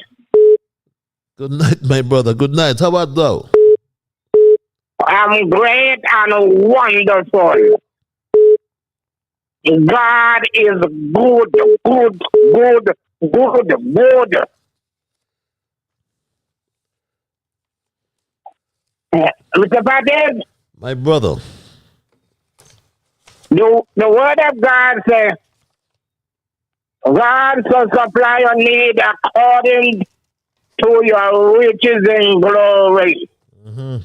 Good night, my brother. Good night. How about thou? I'm great and wonderful. God is good, good, good, good, good. Mr. Paget, my brother. The word of God says, God shall supply your need according to your riches in glory. Mm-hmm.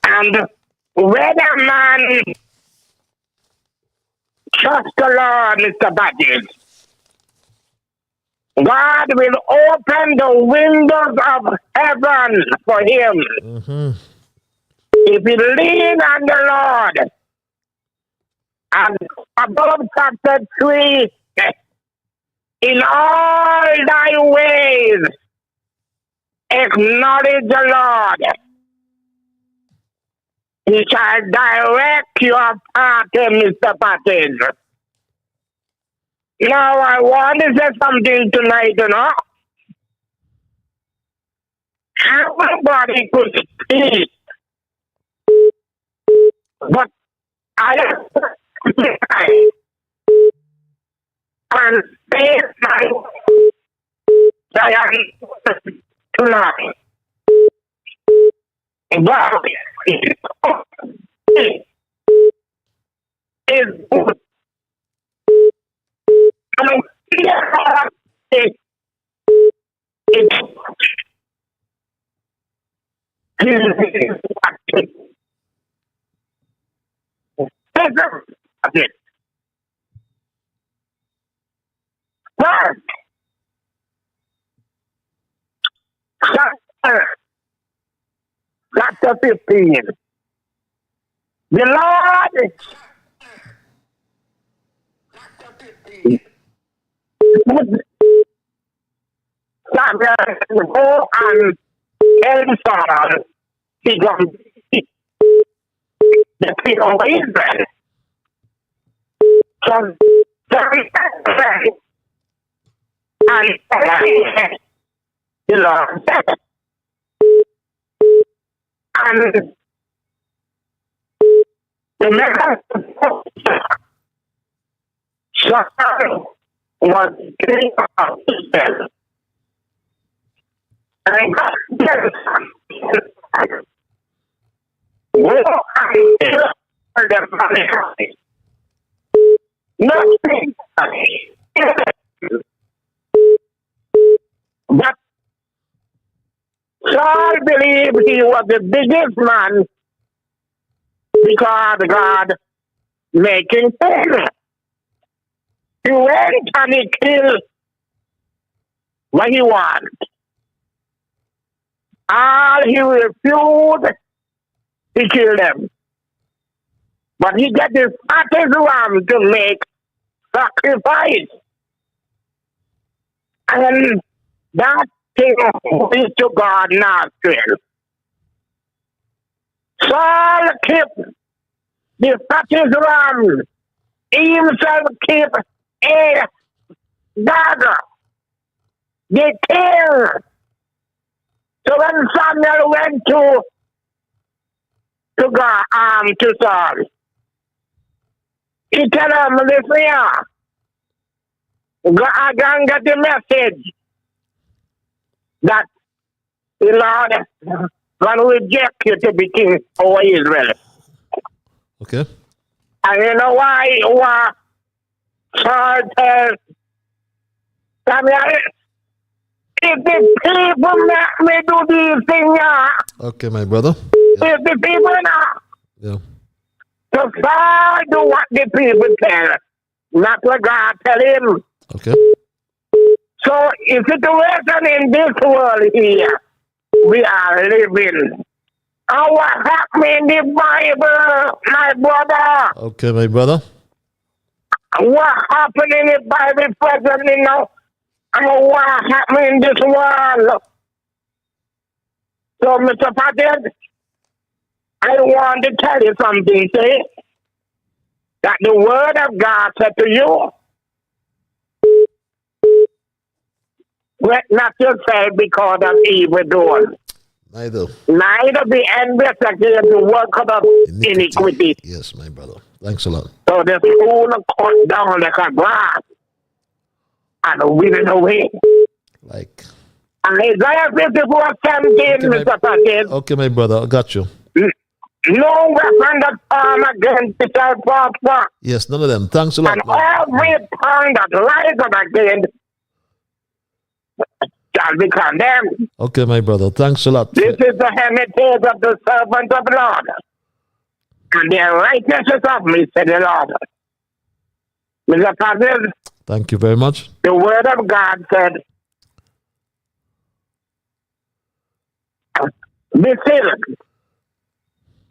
And whether man trust the Lord, Mr. Badges, God will open the windows of heaven for him. Mm-hmm. If he lean on the Lord, and above chapter 3, in all thy ways, acknowledge the Lord. He shall direct your path, Mr. Patters. Now, I want to say something tonight, you know. Everybody could speak, but I and say my tonight. God is good. And Chapter 15. The Lord Samuel go and tell Saul he gonna be the king of Israel. So and the Lord said, and the message Saul was king of Israel. And God said, go and kill the Philistines. Nothing. But Saul believed he was the biggest man because God making things. He went and he killed what he wanted. All he refused, he killed them. But he got his fattest ram to make sacrifice. And that thing went to God nostril. Saul kept the fattest ram He himself keep a dagger. The king. So when Samuel went to God, to Saul, he tell him, listen here, I can get the message that the Lord gonna reject you to be king over Israel. Okay. And you know why Saul tells Samuel, if the people make me do these things, Okay, my brother. if the people now, Yeah. so Saul do what the people tell, not what God tell him. Okay. So, in situation in this world here, we are living. And what happened in the Bible, my brother? Okay, my brother. What happened in the Bible presently now? And what happened in this world? So, Mr. Patel, I want to tell you something, say, that the word of God said to you, let not yourself because of evil doers. Neither Be envious against the work of iniquity. Yes, my brother. Thanks a lot. So the fool cut down like a grass and wither away. Like. And Isaiah 54:17, Mr. Patel. Okay, my brother. I got you. No weapon that form against it shall prosper. Yes, none of them. Thanks a lot. And every tongue that rises against shall be condemned. Okay, my brother. Thanks a lot. This is the heritage of the servant of the Lord. And their righteousness of me, said the Lord. Mr. Patel, thank you very much. the word of God said, be still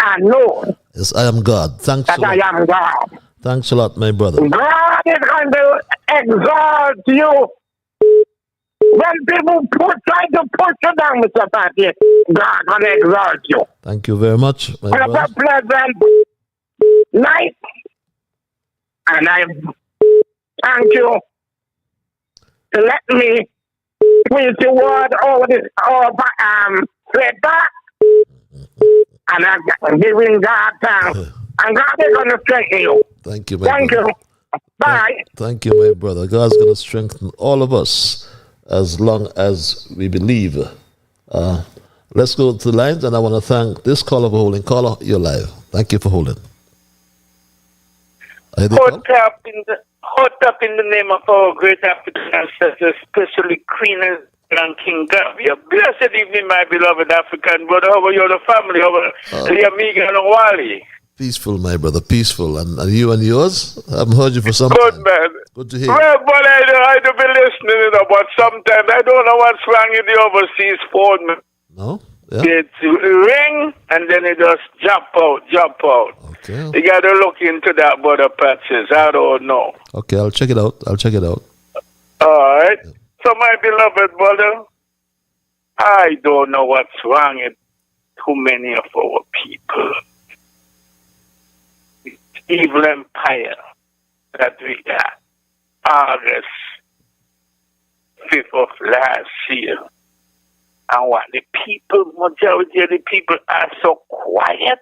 and know Yes, I am God. Thanks that a lot. I am God. Thanks a lot, my brother. God is going to exalt you. When people try to push you down, Mr. Patrick, God will exalt you. Thank you very much, my Have brother. a pleasant night. And I thank you to let me preach the word over this Twitter. And I'm giving God thanks. And God is going to strengthen you. Thank you, my Thank brother. you. Bye. Thank you, my brother. God's going to strengthen all of us as long as we believe. Let's go to the lines, and I want to thank this caller for holding. Caller, you're live. Thank you for holding. Hot up in the name of our great African ancestors, especially Queen and King Gambia. Blessed evening, my beloved African brother. How are you, the family? How are Liamiga and Wally? Peaceful, my brother, peaceful. And you and yours? I haven't heard you for some Good, time. man. Good to hear. Well, but I do be listening, you know, but sometimes I don't know what's wrong with the overseas phone. No? Yeah. It ring and then it just jump out. Okay. You got to look into that, brother Patches. I don't know. Okay, I'll check it out. All right. Yeah. So, my beloved brother, I don't know what's wrong with too many of our people. It's evil empire that we got. August 5th of last year. And what the people, majority of the people are so quiet.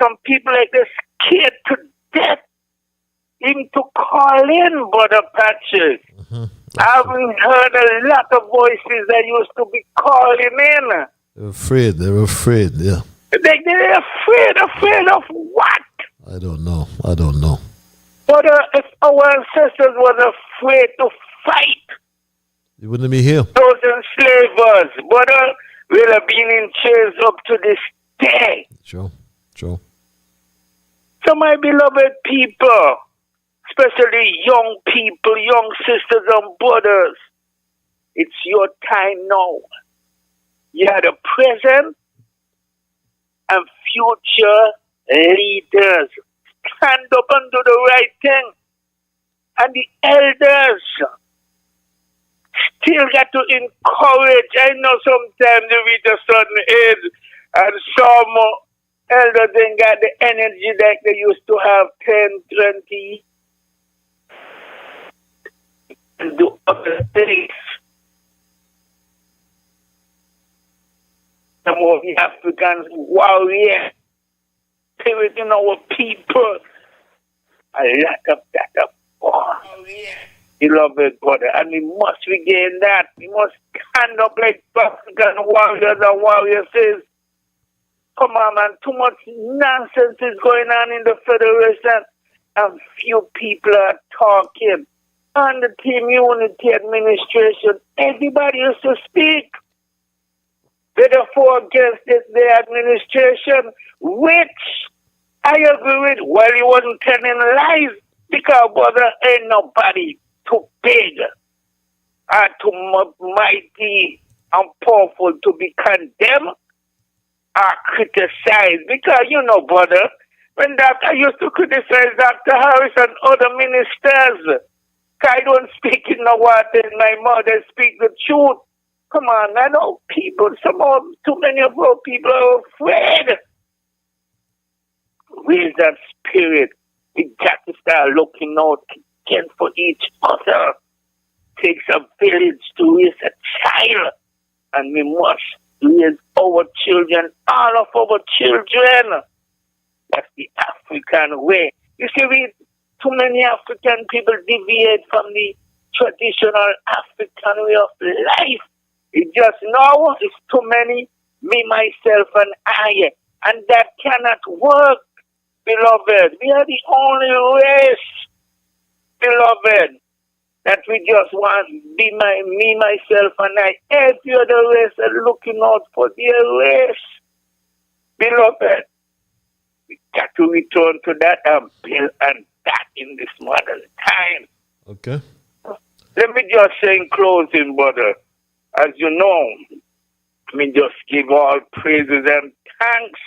Some people like they're scared to death even to call in, Brother Patches. Mm-hmm. I haven't heard a lot of voices that used to be calling in. They're afraid, yeah. They're afraid of what? I don't know. But if our ancestors was afraid to fight, you wouldn't be here. those enslavers, brother, will have been in chains up to this day. True. So my beloved people, especially young people, young sisters and brothers, it's your time now. You are the present and future leaders. Stand up and do the right thing. And the elders still got to encourage. I know sometimes they reach a certain age and some Elders ain't got the energy that they used to have 10, 20 and do other things. Some of the Africans warrior spirit in our people. A lot of that of warrior. Beloved brother, and we must regain that. We must stand up like African warriors and warriors. Come on, man, too much nonsense is going on in the Federation, and few people are talking. On the Team Unity administration, everybody used to speak. Whether for against the administration, which I agree with, well, he wasn't telling lies, because, brother, ain't nobody too big or too mighty and powerful to be condemned or criticized. Because, you know, brother, when I used to criticize Dr. Harris and other ministers, I don't speak in no water in my mouth, I speak the truth. Come on, I know people, too many of our people are afraid. Raise that spirit. We got to start looking out again for each other. Takes a village to raise a child, and we must raise our children, all of our children. That's the African way. You see, too many African people deviate from the traditional African way of life. It just now it's too many, me, myself, and I. And that cannot work, beloved. We are the only race, beloved, that we just want me, myself, and I. Every other race are looking out for their race. Beloved, we got to return to that and build and that in this modern time. Okay. Let me just say in closing, brother, as you know, let me just give all praises and thanks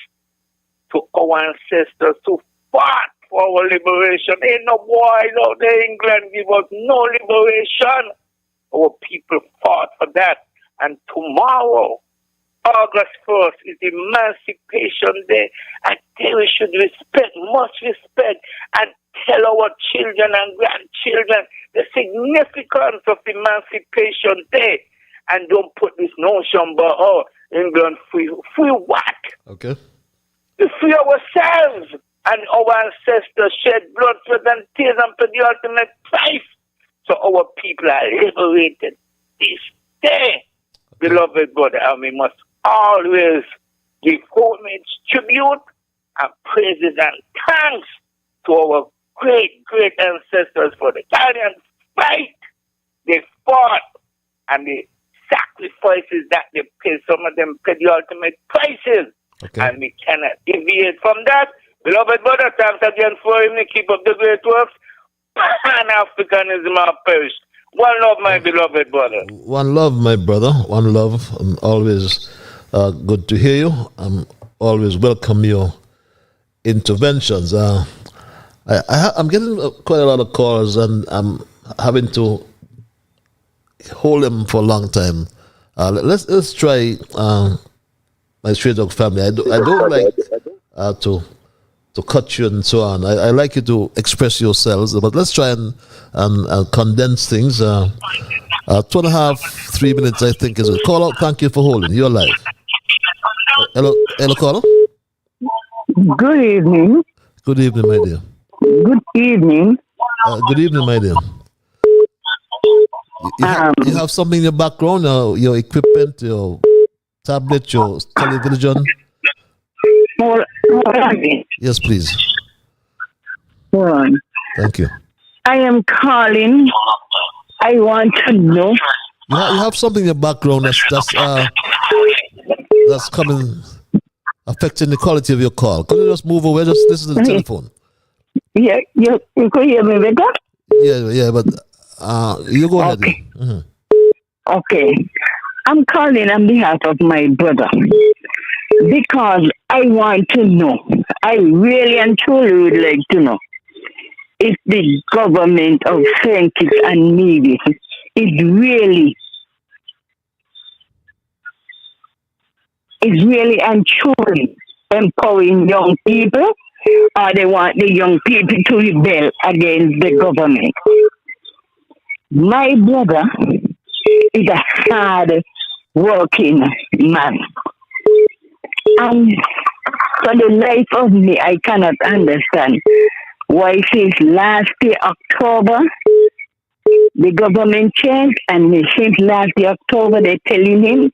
to our ancestors who fought for our liberation. Ain't no boys out there in England give us no liberation. Our people fought for that. And tomorrow, August 1st, is Emancipation Day. And we should must respect, and tell our children and grandchildren the significance of Emancipation Day. And don't put this notion about, England free. Free what? Okay. To free ourselves. And our ancestors shed blood, sweat, and tears and paid the ultimate price. So our people are liberated this day. Beloved brother, and we must always give homage, tribute, and praises and thanks to our great, great ancestors for the guardian fight they fought and the sacrifices that they paid. Some of them paid the ultimate prices. Okay. And we cannot deviate from that. Beloved brother, thanks again for him to keep up the great works. Pan-Africanism our perish. One love, my beloved brother. One love, my brother. One love. Always good to hear you. Always welcome your interventions. I'm getting quite a lot of calls, and I'm having to hold them for a long time. Let's try my Straight Dog family. I don't like to cut you and so on. I like you to express yourselves, but let's try and condense things. 2.5, 3 minutes, I think, is it. Call out. Thank you for holding. You're live. Hello, caller. Good evening. Good evening, my dear. Good evening. Good evening, my dear. You have something in your background, your equipment, your tablet, your television. Hold on. Yes, please. Hold on. Thank you. I am calling. I want to know. You have something in your background that's coming, affecting the quality of your call. Could you just move away? Just listen to the telephone. Yeah, you could hear me better? Yeah, but you go ahead. Mm-hmm. Okay. I'm calling on behalf of my brother because I want to know. I really and truly would like to know if the government of St. Kitts and Nevis is really and truly empowering young people, or they want the young people to rebel against the government. My brother is a hard working man. And for the life of me, I cannot understand why since last year, October, the government changed, and since last year, October, they're telling him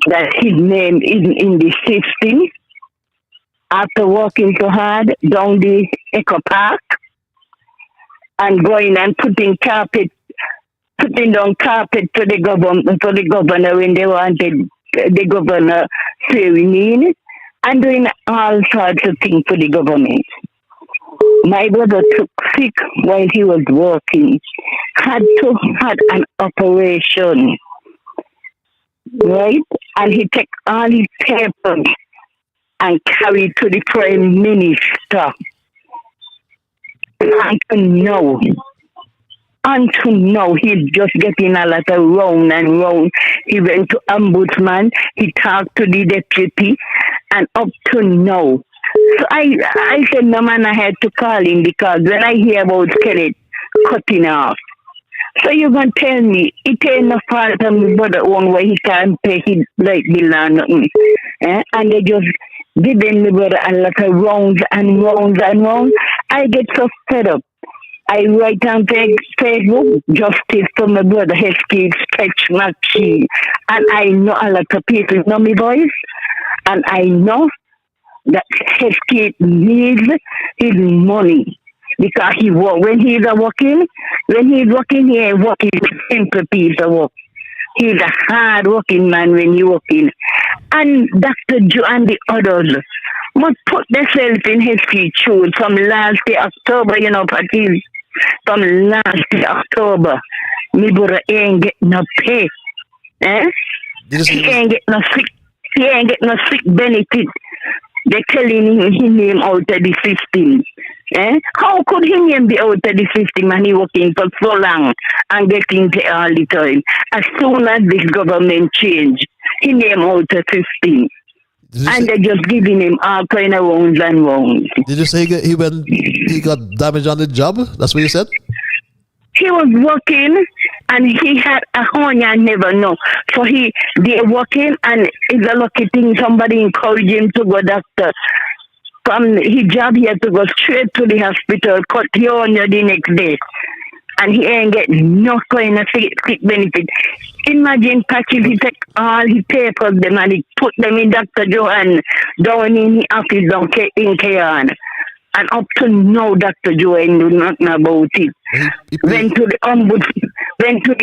that his name isn't in the system after working so hard down the Eco Park and going and putting down carpet to the governor when they wanted the governor swearing and doing all sorts of things for the government. My brother took sick while he was working, had an operation, right? And he took all his papers and carried to the Prime Minister. Until now, he's just getting a lot of round and round. He went to ombudsman, he talked to the deputy, and up to now. So I said, no man, I had to call him because when I hear about skeleton cutting off, so you're going to tell me it ain't no fault of my brother one way he can't pay his light bill or nothing. And they just giving me brother a lot of rounds and rounds and rounds. I get so fed up. I write on Facebook, justice for my brother Heskey Stretch Machine. And I know a lot of people know me voice. And I know that Heskey needs his money. Because when he's working, he ain't working with simple piece of work. He's a hard working man when he's working. And Dr. Joe and the others must put themselves in Heskey's shoes from last year, October, Patrice. From last year, October, my brother ain't get no pay. He ain't get no sick benefit. They're telling him his name out of the system. How could his name be out of the system and he working for so long and getting pay all the time? As soon as this government change, his name out of the system. And they're just giving him all kind of wounds and wounds. Did you say he got damage on the job? That's what you said? He was working and he had a horn and never know. So they're working and it's a lucky thing somebody encouraged him to go doctor. From his job he had to go straight to the hospital, cut the horn the next day. And he ain't get no kind of sick benefit. Imagine Patrick, he take all his papers them and he put them in Dr. Joanne down in the office down in Kayan. And up to now Dr. Joanne knew nothing about it. Went to the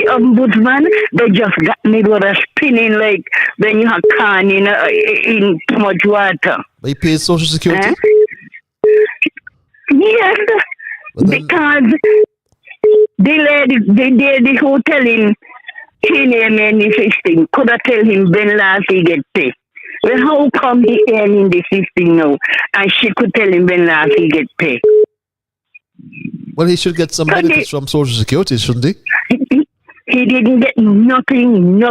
ombudsman, they just got me brother spinning like when you have corn in too much water. But he pays Social Security? Yes, because the lady who tell him he name any system could have tell him when last he get paid. Well, how come he ain't in the system now? And she could tell him when last he get paid. Well, he should get some benefits from Social Security, shouldn't he? He didn't get nothing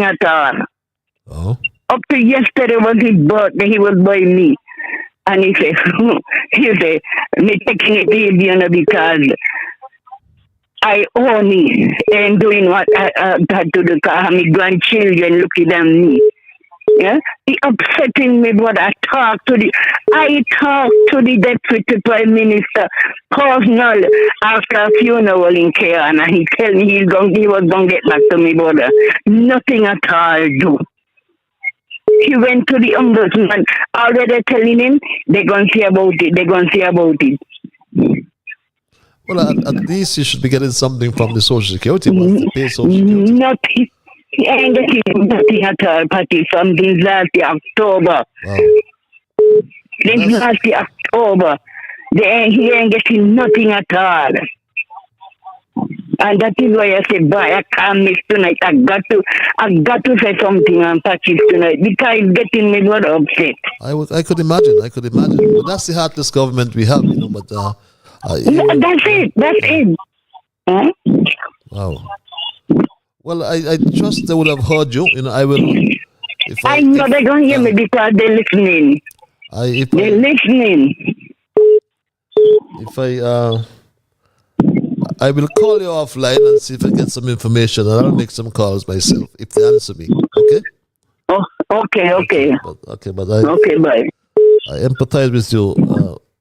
at all. Oh. Up to yesterday was his birthday, he was by me. And he said, me taking it easy, because I only am doing what I got to do because my grandchildren looking at me. Yeah, he upsetting me, but I talked to the deputy prime minister personal after a funeral in Kayan, and he tell me he was gonna get back to me, brother. Nothing at all do. He went to the ombudsman, already telling him they're gonna see about it. Well, at least you should be getting something from the Social Security. Social Security. Nothing. He ain't getting nothing at all, Patty, from this last year, October. Wow. This last year, October. He ain't getting nothing at all. And that is why I said, boy, I can't miss tonight. I got to say something on Patty tonight because it's getting me not upset. I could imagine. But that's the heartless government we have, but... that's it. Huh? Wow. Well, I trust they would have heard you. I will. I know they're going to hear me because they're listening. They're listening. If I will call you offline and see if I get some information, and I'll make some calls myself if they answer me. Okay? Oh, okay. But Okay, bye. I empathize with you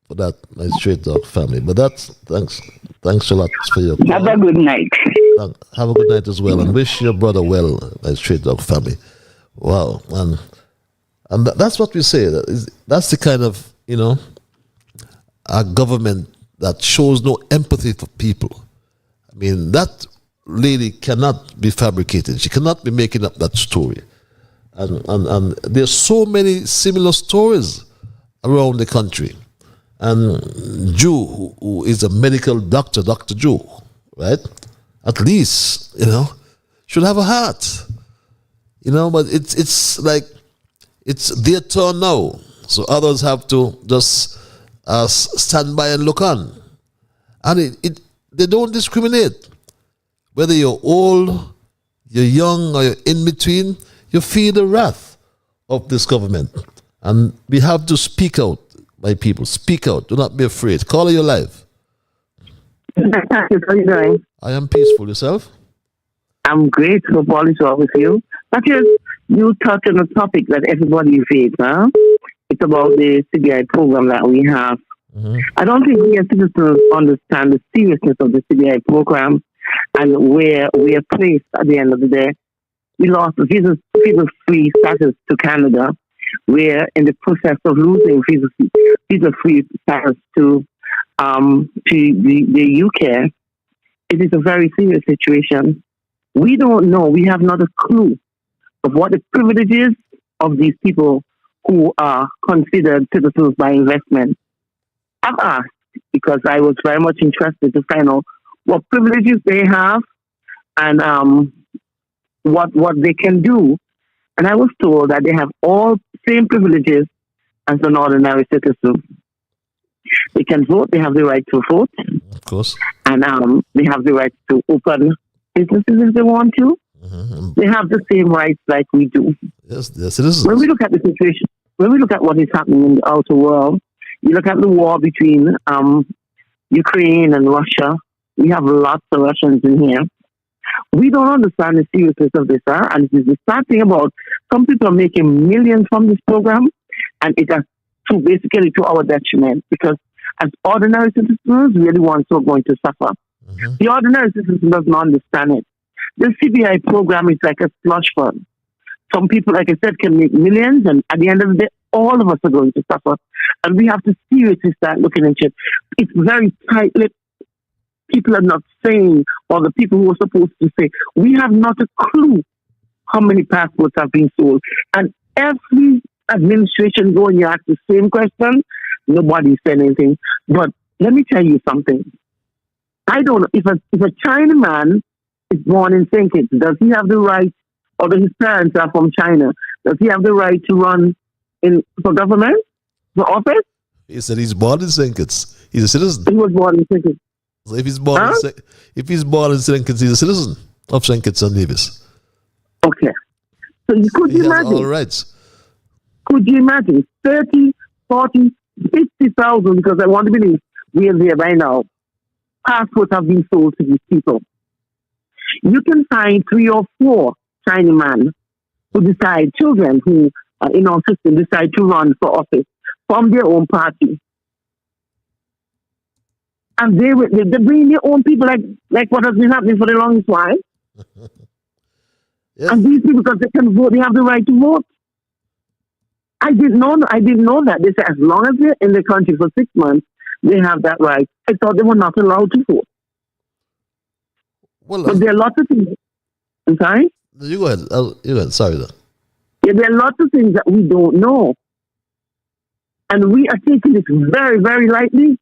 for that, my straight dog family. But that's thanks a lot for your call. Have a good night. Have a good night as well, and wish your brother well, my straight dog family. Wow, and that's what we say. That's the kind of a government that shows no empathy for people. I mean, that lady cannot be fabricated. She cannot be making up that story. And there's so many similar stories around the country. And Jew, who is a medical doctor, Dr. Jew, right? At least, should have a heart. But it's like, it's their turn now. So others have to just stand by and look on. And they don't discriminate. Whether you're old, you're young, or you're in between, you feel the wrath of this government. And we have to speak out, my people. Speak out. Do not be afraid. Call your life. How are you doing? I am peaceful. Yourself? I'm great. Hope all is well with you. You touch on a topic that everybody faces, huh? It's about the CBI program that we have. Mm-hmm. I don't think we as citizens understand the seriousness of the CBI program and where we are placed at the end of the day. We lost visa-free status to Canada. We're in the process of losing visa-free status to the UK. It is a very serious situation. We don't know. We have not a clue of what the privileges of these people who are considered citizens by investment. I've asked because I was very much interested to find out what privileges they have and what they can do. And I was told that they have all same privileges as an ordinary citizen. They can vote. They have the right to vote. Of course. And they have the right to open businesses if they want to. Mm-hmm. They have the same rights like we do. Yes, it is. When we look at the situation, when we look at what is happening in the outer world, you look at the war between Ukraine and Russia. We have lots of Russians in here. We don't understand the seriousness of this, and it is the sad thing about some people are making millions from this program, and it has basically to our detriment because as ordinary citizens, we're the ones who are going to suffer. Mm-hmm. The ordinary citizen doesn't understand it. The CBI program is like a slush fund. Some people, like I said, can make millions, and at the end of the day, all of us are going to suffer. And we have to seriously start looking into it. It's very tight-lipped. People are not saying, or the people who are supposed to say, we have not a clue how many passports have been sold. And every administration going, you ask the same question, nobody said anything. But let me tell you something. I don't know, if a Chinaman is born in St. Kitts, does he have the right, or his parents are from China, does he have the right to run for government, for office? He said he's born in St. Kitts. He's a citizen. He was born in St. Kitts. So if he's born in St. Kitts, he's a citizen of St. Kitts and Nevis. Okay. So could you imagine? All rights. Could you imagine 30, 40, 50,000, because I want to believe we are there by now, passports have been sold to these people. You can find 3 or 4 Chinamen who decide, children who are in our system, decide to run for office from their own party. And they bring their own people like what has been happening for the longest while. Yes. And these people, because they can vote, they have the right to vote. I didn't know that. They said as long as they're in the country for 6 months, they have that right. I thought they were not allowed to vote. Well, but there are lots of things. I'm sorry? You go ahead. You go ahead. Sorry, though. Yeah, there are lots of things that we don't know. And we are taking this very, very lightly.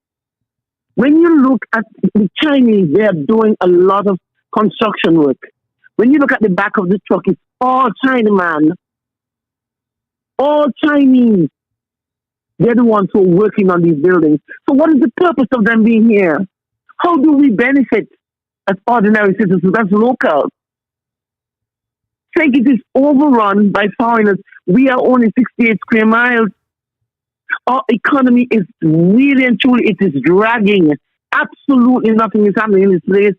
When you look at the Chinese, they are doing a lot of construction work. When you look at the back of the truck, it's all Chinaman. All Chinese. They're the ones who are working on these buildings. So what is the purpose of them being here? How do we benefit as ordinary citizens, as locals? Think it is overrun by foreigners. We are only 68 square miles. Our economy is really and truly, it is dragging. Absolutely nothing is happening in this place.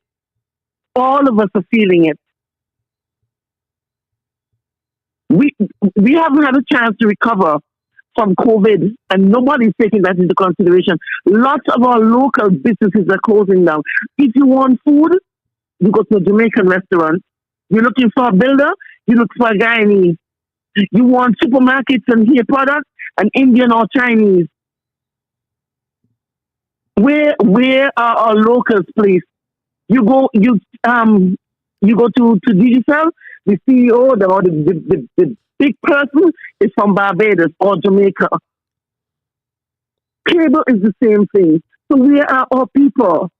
All of us are feeling it. We haven't had a chance to recover from COVID, and nobody's taking that into consideration. Lots of our local businesses are closing down. If you want food, you go to a Jamaican restaurant. You're looking for a builder, you look for a Guyanese. You want supermarkets and hair products, an Indian or Chinese. Where are our locals placed? You go to Digicel, the CEO or the big person is from Barbados or Jamaica. Cable is the same thing. So where are our people?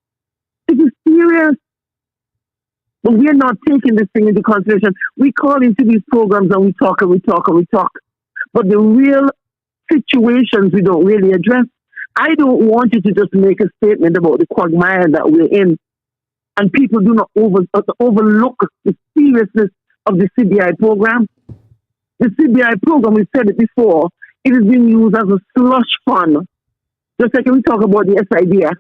It is serious. But we're not taking this thing into consideration. We call into these programs and we talk and we talk and we talk. But the real situations we don't really address. I don't want you to just make a statement about the quagmire that we're in. And people do not overlook the seriousness of the CBI program. The CBI program, we said it before, it is being used as a slush fund. Just like we talk about the SIDF.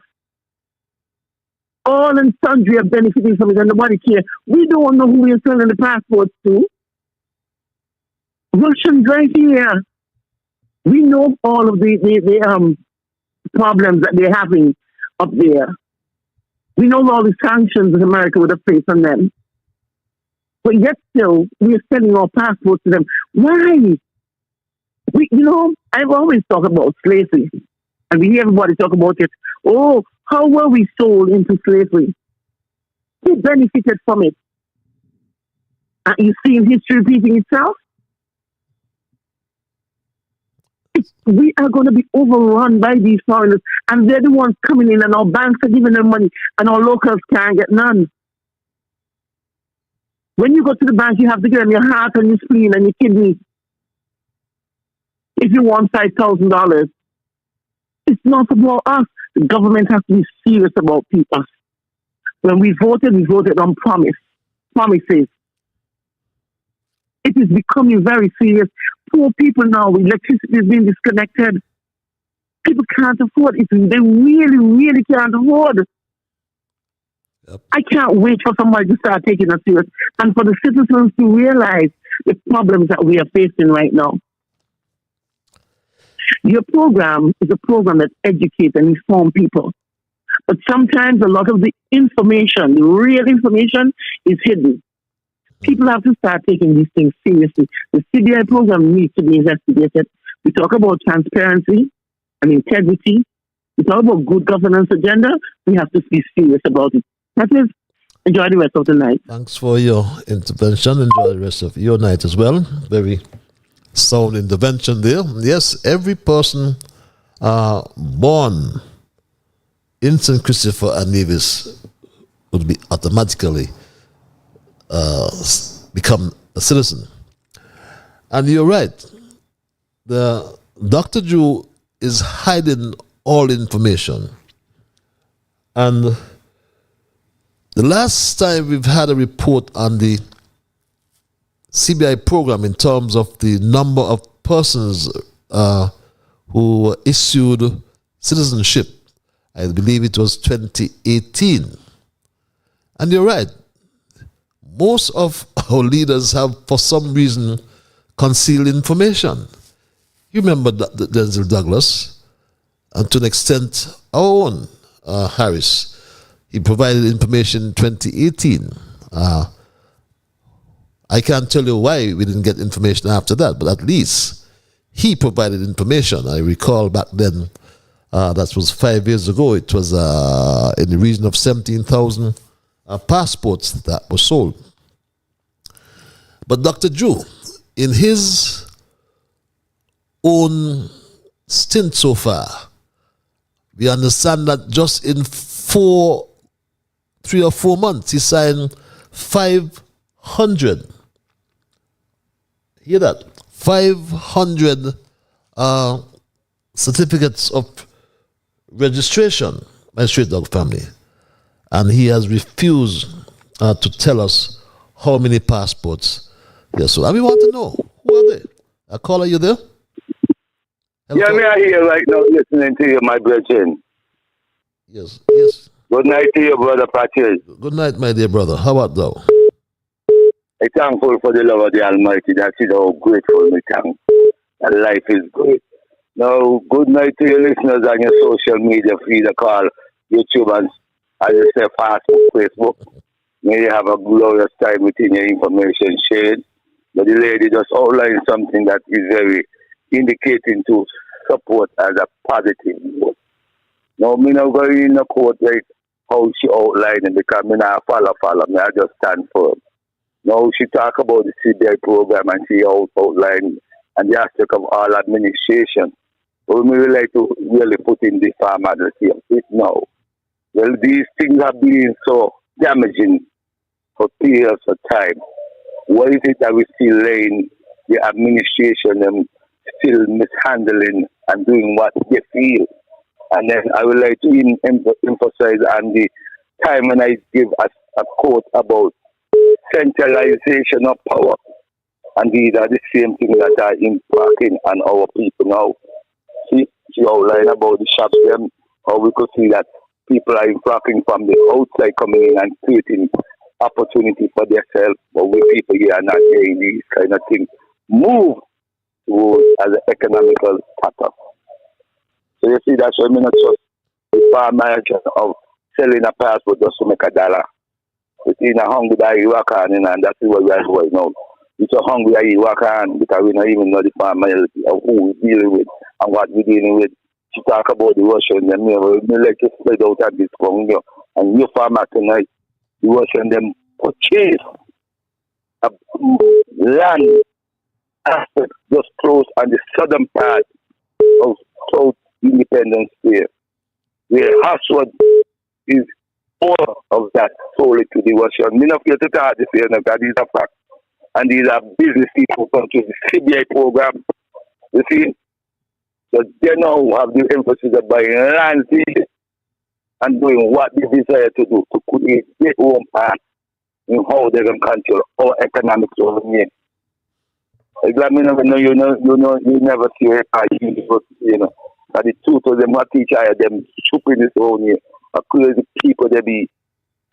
All and sundry are benefiting from it and nobody cares. We don't know who we're selling the passports to. Russians right here. We know all of the problems that they're having up there. We know all the sanctions that America would have placed on them. But yet still, we're sending our passports to them. Why? I've always talked about slavery. And we hear everybody talk about it. Oh, how were we sold into slavery? Who benefited from it? Are you seeing history repeating itself? We are going to be overrun by these foreigners, and they're the ones coming in, and our banks are giving them money, and our locals can't get none. When you go to the bank, you have to give them your heart and your spleen and your kidney. If you want $5,000, it's not about us. The government has to be serious about people. When we voted on promises. It is becoming very serious. Poor people now, electricity is being disconnected. People can't afford it. They really, really can't afford. Yep. I can't wait for somebody to start taking us serious and for the citizens to realize the problems that we are facing right now. Your program is a program that educates and informs people. But sometimes a lot of the information, the real information, is hidden. People have to start taking these things seriously. The CBI program needs to be investigated. We talk about transparency and integrity. We talk about good governance agenda. We have to be serious about it. That is, enjoy the rest of the night. Thanks for your intervention. Enjoy the rest of your night as well. Very sound intervention there. Yes, every person born in St. Christopher and Nevis would be automatically become a citizen. And you're right. The Dr. Drew is hiding all information. And the last time we've had a report on the CBI program in terms of the number of persons who were issued citizenship, I believe it was 2018. And you're right. Most of our leaders have, for some reason, concealed information. You remember Denzel Douglas, and to an extent, our own Harris. He provided information in 2018. I can't tell you why we didn't get information after that, but at least he provided information. I recall back then, that was 5 years ago, it was in the region of 17,000 passports that were sold. But Dr. Drew, in his own stint so far, we understand that just in 3 or 4 months, he signed 500. Hear that? 500 certificates of registration by Straight Dog Family. And he has refused to tell us how many passports. Yes, so and we want to know, who are they? Caller, you there? Yeah, me are here right now listening to you, my brethren. Yes, yes. Good night to you, brother Patrick. Good night, my dear brother. How about thou? I'm thankful for the love of the Almighty. That is how grateful we thank. And life is good. Now, good night to your listeners on your social media feed, call YouTube and, as you say, Facebook. May you have a glorious time within your information shared. But the lady just outlined something that is very indicating to support as a positive note. Now, me not going in the court like how she outlined it because me not follow. Me I just stand firm. Now she talk about the CBI program and she outlined and the aspect of all administration. So we would like to really put in the formality of it now. Well, these things are being so damaging for periods of time. What is it that we still laying the administration and still mishandling and doing what they feel? And then I would like to emphasize on the time when I give a quote about centralization of power. And these are the same things that are impacting on our people now. See, she outlined about the shops, them, how we could see that people are impacting from the outside coming in and creating opportunity for themselves, but we people here are not getting these kind of things. Move towards as an economical startup. So you see, that's why I'm not just the farmer of selling a passport just to make $1. It's in a hungry that you work on, and that's what we are doing now. It's a hungry that you work on because we don't even know the farmer of who we're dealing with and what we're dealing with. She talk about the Russian, and we like to spread out at this point, and your farmer tonight, the Russian them purchase a land aspect just close on the southern part of South Independence Square, where Hasward is all of that solely to the Russian. We not here to talk this here, because these are facts. And these are business people come to the CBI program. You see? So they now have the emphasis of buying land and doing what they desire to do to create their own path in how they can control our economic zone here. Like me never know, you never see a And the truth of them what teach them stupid this own here. A crazy people they be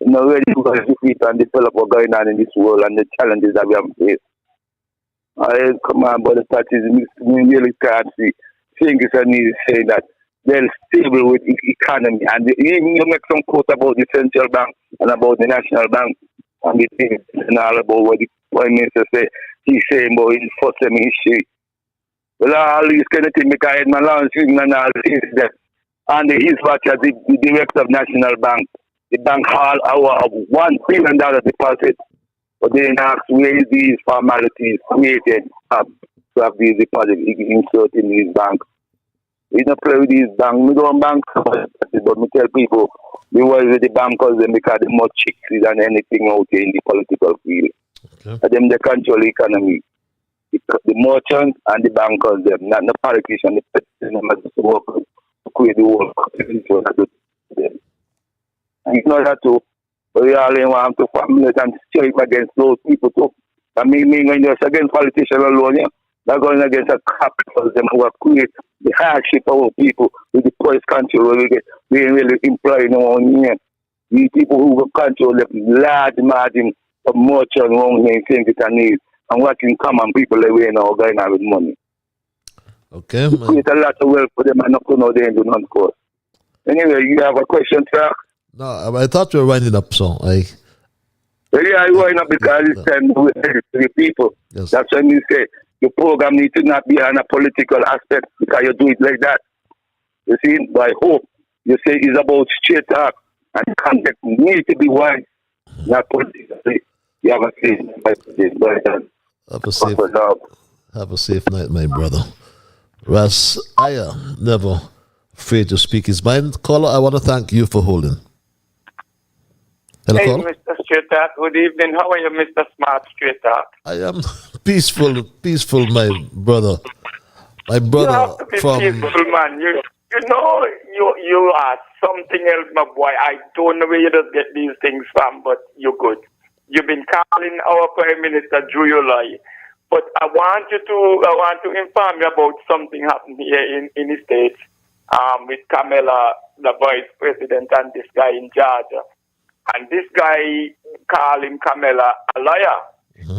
ready to defeat and develop what's going on in this world and the challenges that we have faced. Come on, but the fact is we really can't see. Things are need saying that they're stable with economy. And you make some quote about the central bank and about the national bank and the things and all about what the Prime Minister say. He's saying about his first history. Well, all these kind of things because I had my last thing and all this that. And his watch as the director of National Bank, the bank hall our $1 billion deposit. But they ask where these formalities created to have these deposits inserted in these banks. We don't play with these banks. We don't bank, but we tell people we work with the bankers because they're more chicksy than anything out here in the political field. Okay. And them they control the economy. The merchants and the bankers, them, not the politicians, the president, the workers to create the whole country. And it's not that too. But we all want to formulate and strike against those people too. I mean, when you're against politicians alone, they're going against a capital, them who have created the hardship of our people with the price control where we really employ no one here. These people who will control the large margin of merchants around here think it a need. And watching common people away now going out with money. Okay. We create a lot of wealth for them and not to know they ain't do none course. Anyway, you have a question, sir? No, I thought you were winding up, so I... Yeah, I wind up because it's time to the people. Yes. That's when you say the program needs to not be on a political aspect because you do it like that. You see, but I hope you say it's about straight talk and the context needs to be wide, not politically. You have a safe Have a safe night, my brother. Ras Aya, never afraid to speak his mind. Caller, I want to thank you for holding. Hello, hey, caller? Mr. Straight Talk. Good evening. How are you, Mr. Smart Straight Talk? I am peaceful, my brother. My brother you have to be from... peaceful, man. You are something else, my boy. I don't know where you just get these things from, but you're good. You've been calling our Prime Minister Drew Yolai But I want to inform you about something happened here in the States with Kamala, the vice president, and this guy in Georgia. And this guy called him Kamala a liar.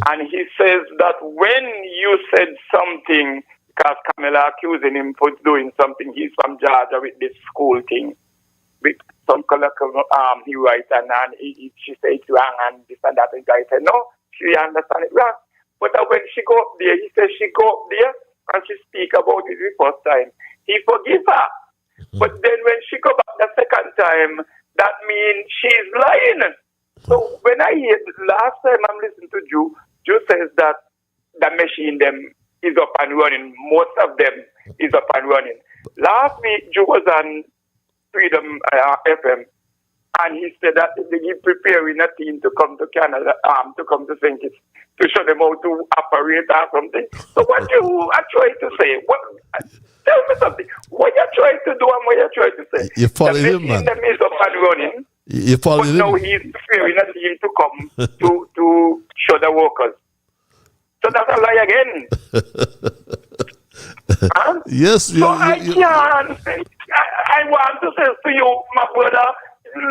And he says that when you said something, because Kamala accusing him for doing something, he's from Georgia with this school thing, with some colloquial he writes, and she said it's wrong and this and that. And the guy said, no, she understand it wrong. But when she go up there, he says she go up there and she speak about it the first time. He forgive her. But then when she go back the second time, that means she's lying. So when I hear, last time I'm listening to Drew says that the machine them is up and running. Most of them is up and running. Last week, Drew was on Freedom FM, and he said that they give preparing a team to come to Canada, to come to St. Kitts, to show them how to operate or something. So what you are trying to say? Tell me something. What you trying to do and what you trying to say? You're following him, man. The machine is up and running. You're following him. But now he's preparing a team to come to show the workers. So that's a lie again. Huh? Yes. So I can't. I want to say to you, my brother,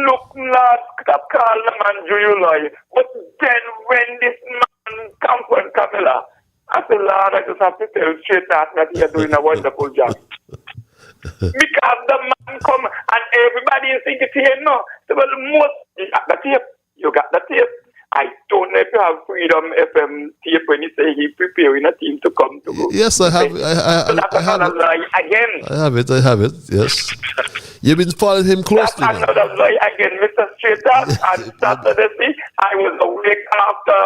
look, Lord, stop calling the man you lie. But then when this man comes from Camilla, I said, Lord, I just have to tell you straight out that you're doing a wonderful job. Because the man come and everybody is thinking here, no. So, well, you got the tape. You got the tape. I don't know if you have Freedom FM tape when you say he's preparing a team to come to go. Yes, I have. So that's another lie again. I have it, yes. You've been following him closely. That's another lie again, Mr. Strater. On Saturday, I was awake after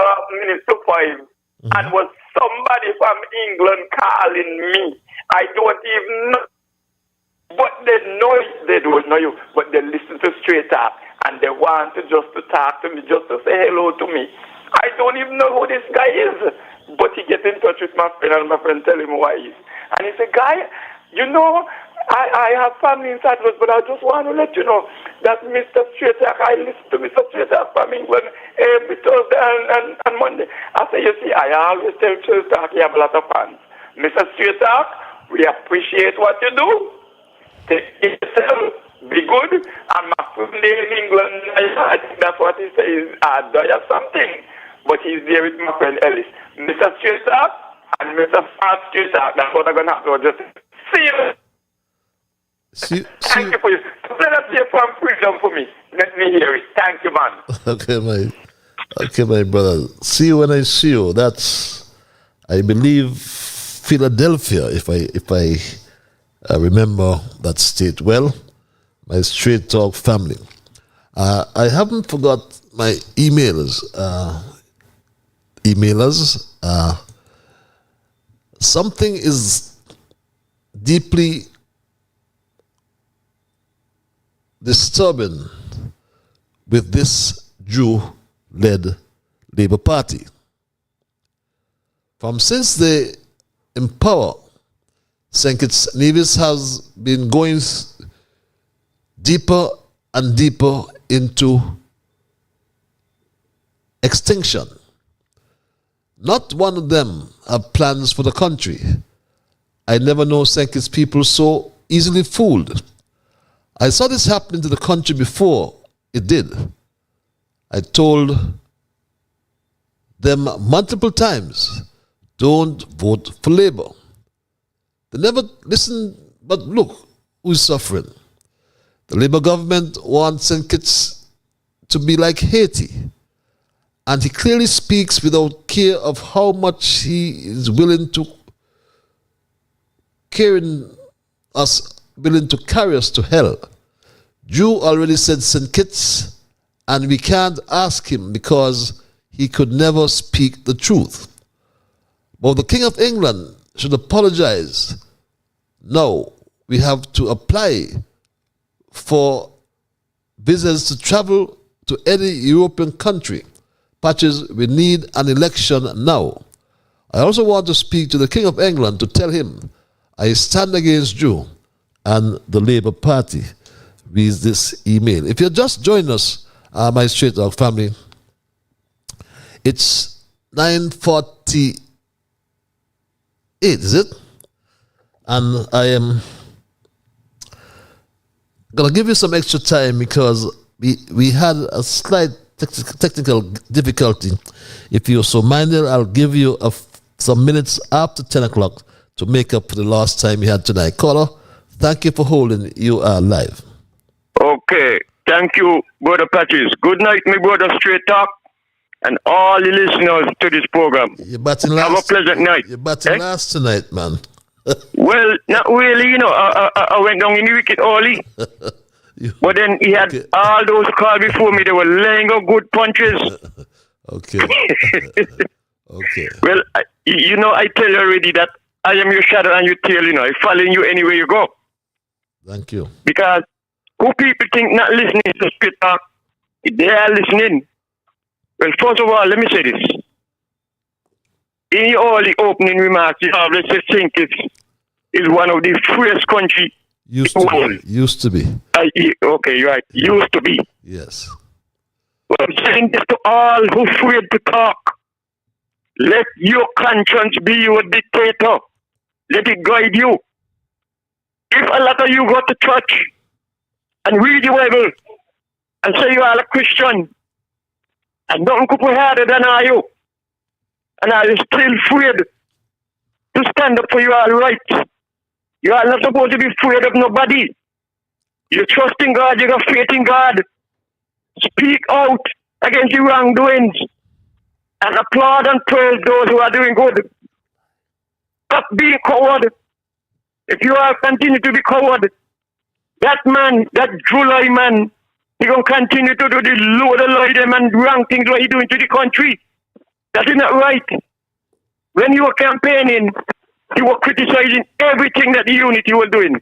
minutes to 5. And was somebody from England calling me. I don't even know. But they don't know you, but they listen to Strater. And they want to just to talk to me, just to say hello to me. I don't even know who this guy is. But he gets in touch with my friend, and my friend tell him who he is. And he said, guy, you know, I have family in Cyprus, but I just want to let you know that Mr. Strater, I listen to Mr. Strater from England every Thursday and Monday. I say, you see, I always tell Strater he have a lot of fans. Mr. Strater, we appreciate what you do. Take care of yourself. Be good. And my friend in England, I think that's what he says, do you have something? But he's there with my friend Ellis. Mr. Strater and Mr. Fast Strater, that's what I'm going to have to just see you. Thank you for you. Let us hear from Freedom for me. Let me hear it. Thank you, man. Okay, my brother. See you when I see you. That's, I believe, Philadelphia, if I remember that state well. My Straight Talk family. I haven't forgot my emailers. Something is deeply disturbing with this Jew-led Labour Party. From since they empower, St. Kitts Nevis has been going deeper and deeper into extinction. Not one of them have plans for the country. I never know St. Kitts people so easily fooled. I saw this happening to the country before it did. I told them multiple times, don't vote for Labour. They never listen, but look who's suffering. The Labour government wants St. Kitts to be like Haiti. And he clearly speaks without care of how much he is willing to carry us to hell. Drew already said St. Kitts, and we can't ask him because he could never speak the truth. But the King of England should apologize. No, we have to apply for visas to travel to any European country. Patches, we need an election now. I also want to speak to the King of England to tell him I stand against Jew and the Labour Party. Reads this email. If you're just joining us, my Straight Talk family, it's 9:40 is it? And I am gonna give you some extra time because we had a slight technical difficulty. If you're so minded, I'll give you some minutes after 10 o'clock to make up for the lost time you had tonight. Caller, thank you for holding. You are live. Okay. Thank you, Brother Patches. Good night, my brother Straight Talk, and all the listeners to this program. Have a pleasant night. You're batting last tonight, man. Well, not really, you know. I went down in the wicket early. But then he had all those calls before me. They were laying up good punches. Okay. Okay. Well, you know, I tell you already that I am your shadow and your tail, you know. I'm following you anywhere you go. Thank you. Because who people think not listening to Straight Talk, they are listening. Well, first of all, let me say this. In your early opening remarks, you obviously think it's one of the freest countries. Used to be. Okay, you're right. Used to be. Yes. Well, I'm saying this to all who afraid to talk. Let your conscience be your dictator. Let it guide you. If a lot of you go to church and read the Bible and say you are a Christian and nothing could be harder than are you, and are you still afraid to stand up for your rights? You are not supposed to be afraid of nobody. You trust in God, you got faith in God. Speak out against the wrongdoings and applaud and praise those who are doing good. Stop being coward. If you are continue to be coward, that man, that July man, he gonna continue to do the load of lie them and wrong things what he doing to the country. That is not right. When you were campaigning, you were criticizing everything that the unity was doing.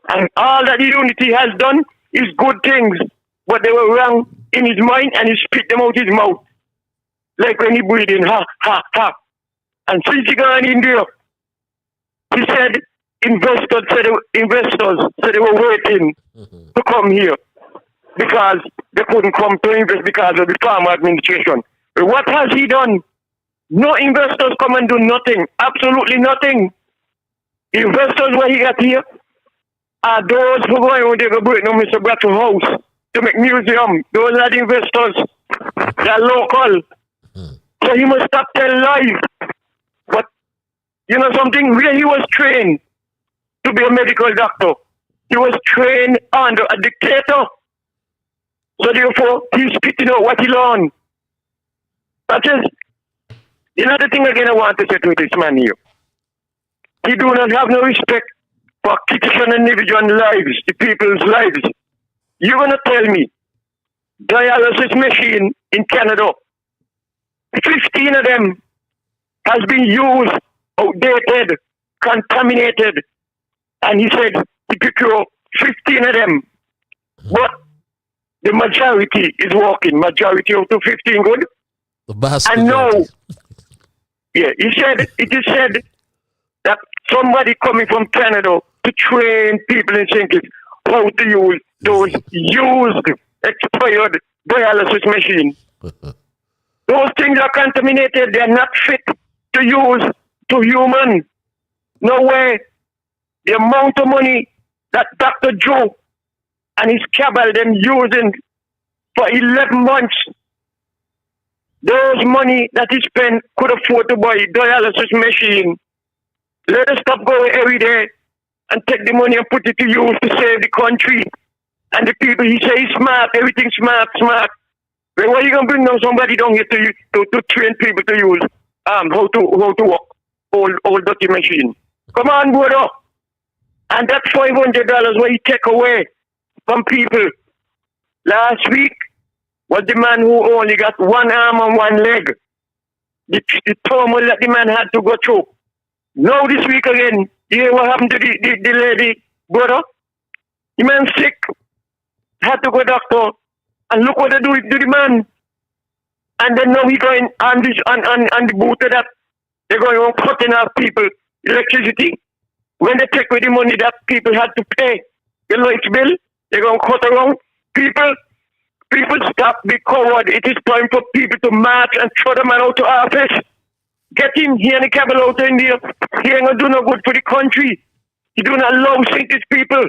And all that the unity has done is good things. But they were wrong in his mind and he spit them out his mouth. Like when he breathed in, ha, ha, ha. And since he got in there, he said investors said they were waiting to come here because they couldn't come to invest because of the farmer administration. But what has he done? No investors come and do nothing. Absolutely nothing. Investors what he got here are those who go and they go break no Mr. Brattle house to make museum. Those are the investors. They're local. So he must stop telling lies. But you know something? Where he was trained to be a medical doctor, he was trained under a dictator. So therefore, he's spitting out what he learned. But just, you know the thing again I want to say to this man here. He do not have no respect for Kitchen and Nevis lives, the people's lives. You're going to tell me, dialysis machine in Canada, 15 of them has been used, outdated, contaminated. And he said he procure 15 of them. But the majority is working. Majority of the 15 good. The vast and majority. no. Yeah, it is said that somebody coming from Canada to train people in Sinkis how to use those used, expired dialysis machines. Those things are contaminated. They are not fit to use to human. No way. The amount of money that Dr. Joe and his cabal them using for 11 months, those money that he spent could afford to buy dialysis machine. Let us stop going every day and take the money and put it to use to save the country. And the people, he say smart, everything smart. But why are you going to bring down somebody down here to train people to use how to work old dirty machine? Come on, brother. And that $500 what he take away from people. Last week was the man who only got one arm and one leg. The turmoil that the man had to go through. Now this week again, you hear what happened to the lady, brother? The man sick, had to go doctor, and look what they do to the man. And then now he going on the boot of that. They're going on cutting off people electricity. When they take away the money that people had to pay, the light bill, they're going to cut around. People stop being coward. It is time for people to march and throw the man out of office. get him here in the cabin out in there. He ain't gonna do no good for the country. He do not allow British people.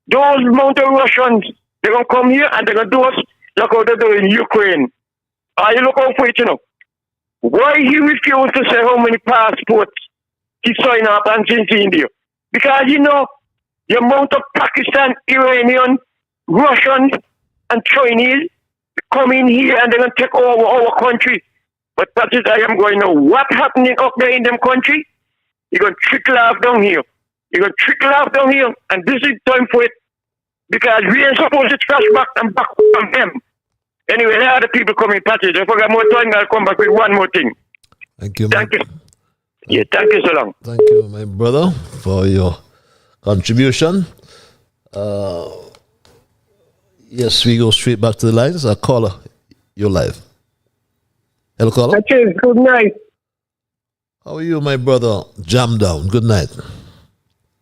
Those mountain Russians, they're gonna come here and they're gonna do us like how they do in Ukraine. Are you look out for it, you know? Why he refused to say how many passports he signed up and since India? Because you know the amount of Pakistan, Iranian, Russians, and Chinese come in here and they're gonna take over our country. But that is I am going to know what happening up there in them country. You're gonna trickle off down here. You're gonna trickle off down here, and this is time for it. Because we ain't supposed to trash back and back from them. Anyway, there are the people coming, Patrick. If I got more time, I'll come back with one more thing. Thank you. Thank you. Yeah, thank you so long. Thank you, my brother, for your contribution. Yes, we go straight back to the lines. Caller, you're live. Hello, caller. Patrick, good night. How are you, my brother? Jam down. Good night.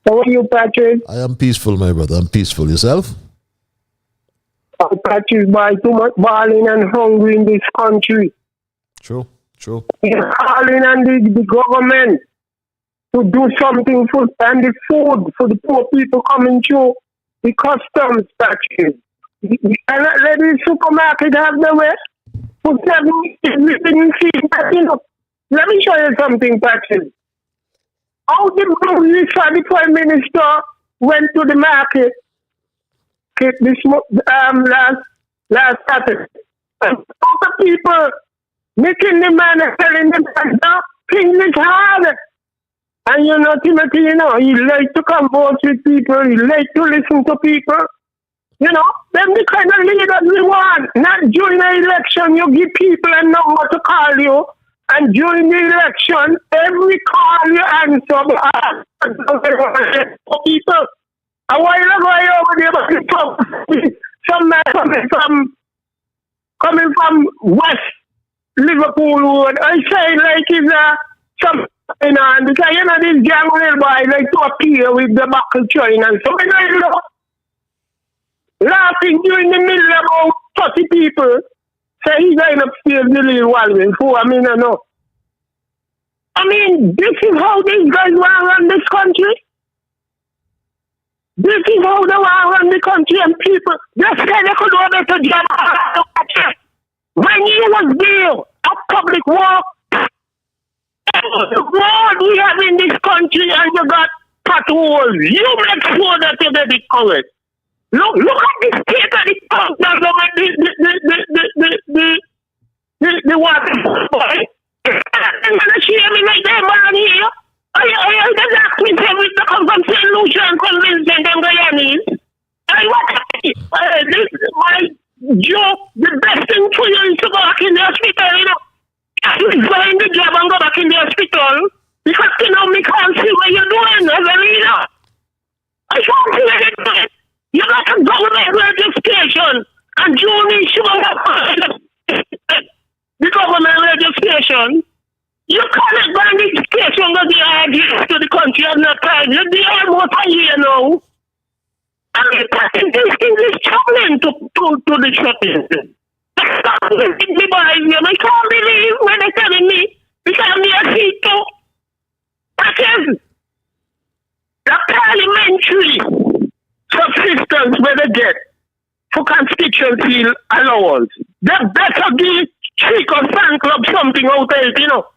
How are you, Patrick? I am peaceful, my brother. I'm peaceful. Yourself? Patrick, by too much balling and hungry in this country. True. He's calling on the government to do something for and the food for the poor people coming through the customs, Patrick. You cannot let the supermarket have the way. For 7 years, we didn't see that, you know. Let me show you something, Patrick. How the Prime Minister went to the market this last Saturday. And all the people making the man and telling them that things is hard. And you know, Timothy, you know, he like to converse with people, he like to listen to people. You know, them the kind of leaders we want. Not during the election, you give people a number to call you. And during the election, every call you answer, people. A while ago, I over there, some man coming from West Liverpool Road. I say like it's something on because you know this gang little boy like to appear with the buckle chain and so you know, laughing during the middle of about 30 people. So he's going upstairs the little while before. I mean, I know. I mean, this is how these guys want to run this country. This is how they want to run the country, and people, they say they could do a better job. When you was there at public work, the road we have in this country, and you got potholes, you make sure that you get it correct. Look at the state of the country, the water boy. I'm going to share me like that man here. I just asked me to come from St. Lucia and convince them Guyanese. This is my job. The best thing for you is to go back in the hospital, you know. You find the job and go back in the hospital. Because, you know, me can't see what you're doing as a leader. I can't see what you're doing. You got a government registration. And Juni should have the government registration. You cannot buy the education that they are giving to the country at that time. You're the almost a year now. And the person this thing is traveling to the shopping. I can't believe when they're telling me because me a see too. That is the parliamentary subsistence where they get for constituency allowance. They better give Chico fan club something out there, you know.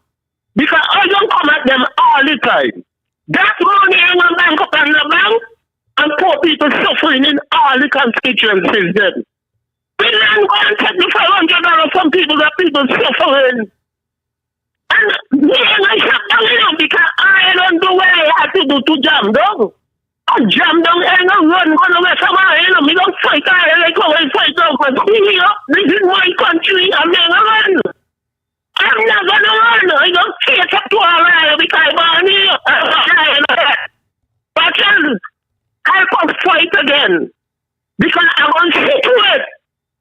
Because I don't come at them all the time. That money in the bank up in the bank, and poor people suffering in all the constituencies then. We then go and take the $500 from people that people suffering. And me and I shut down, you know, because I don't do what I have to do to jam down. I jam down and I run away from I, you know, me don't fight I like how I fight down. But here, this is my country, I'm going to run. I'm not going to run. I don't take up to all right because I'm here. But help us fight again. Because I want to sit with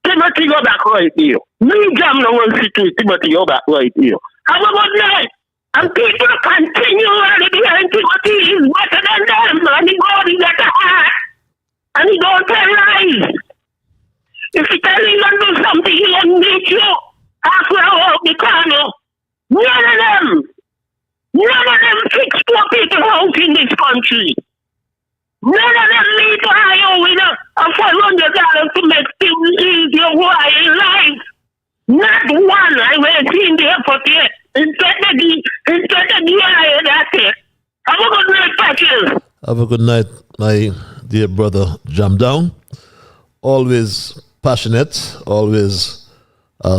Timothy go back right here. Me jam no one sit with Timothy go back right here. Have a good night. And people continue running behind Timothy. He's better than them. And he God is at the heart. And he don't tell lies. If he tell you to do something, he won't meet you. Halfway out the corner. None of them fix poor people house in this country. None of them need to hire with $500 to make things easier while in life. Not one I will see in the effort yet. Instead of the hire that's it. Have a good night, Patches. Have a good night, my dear brother Jam Down. Always passionate, always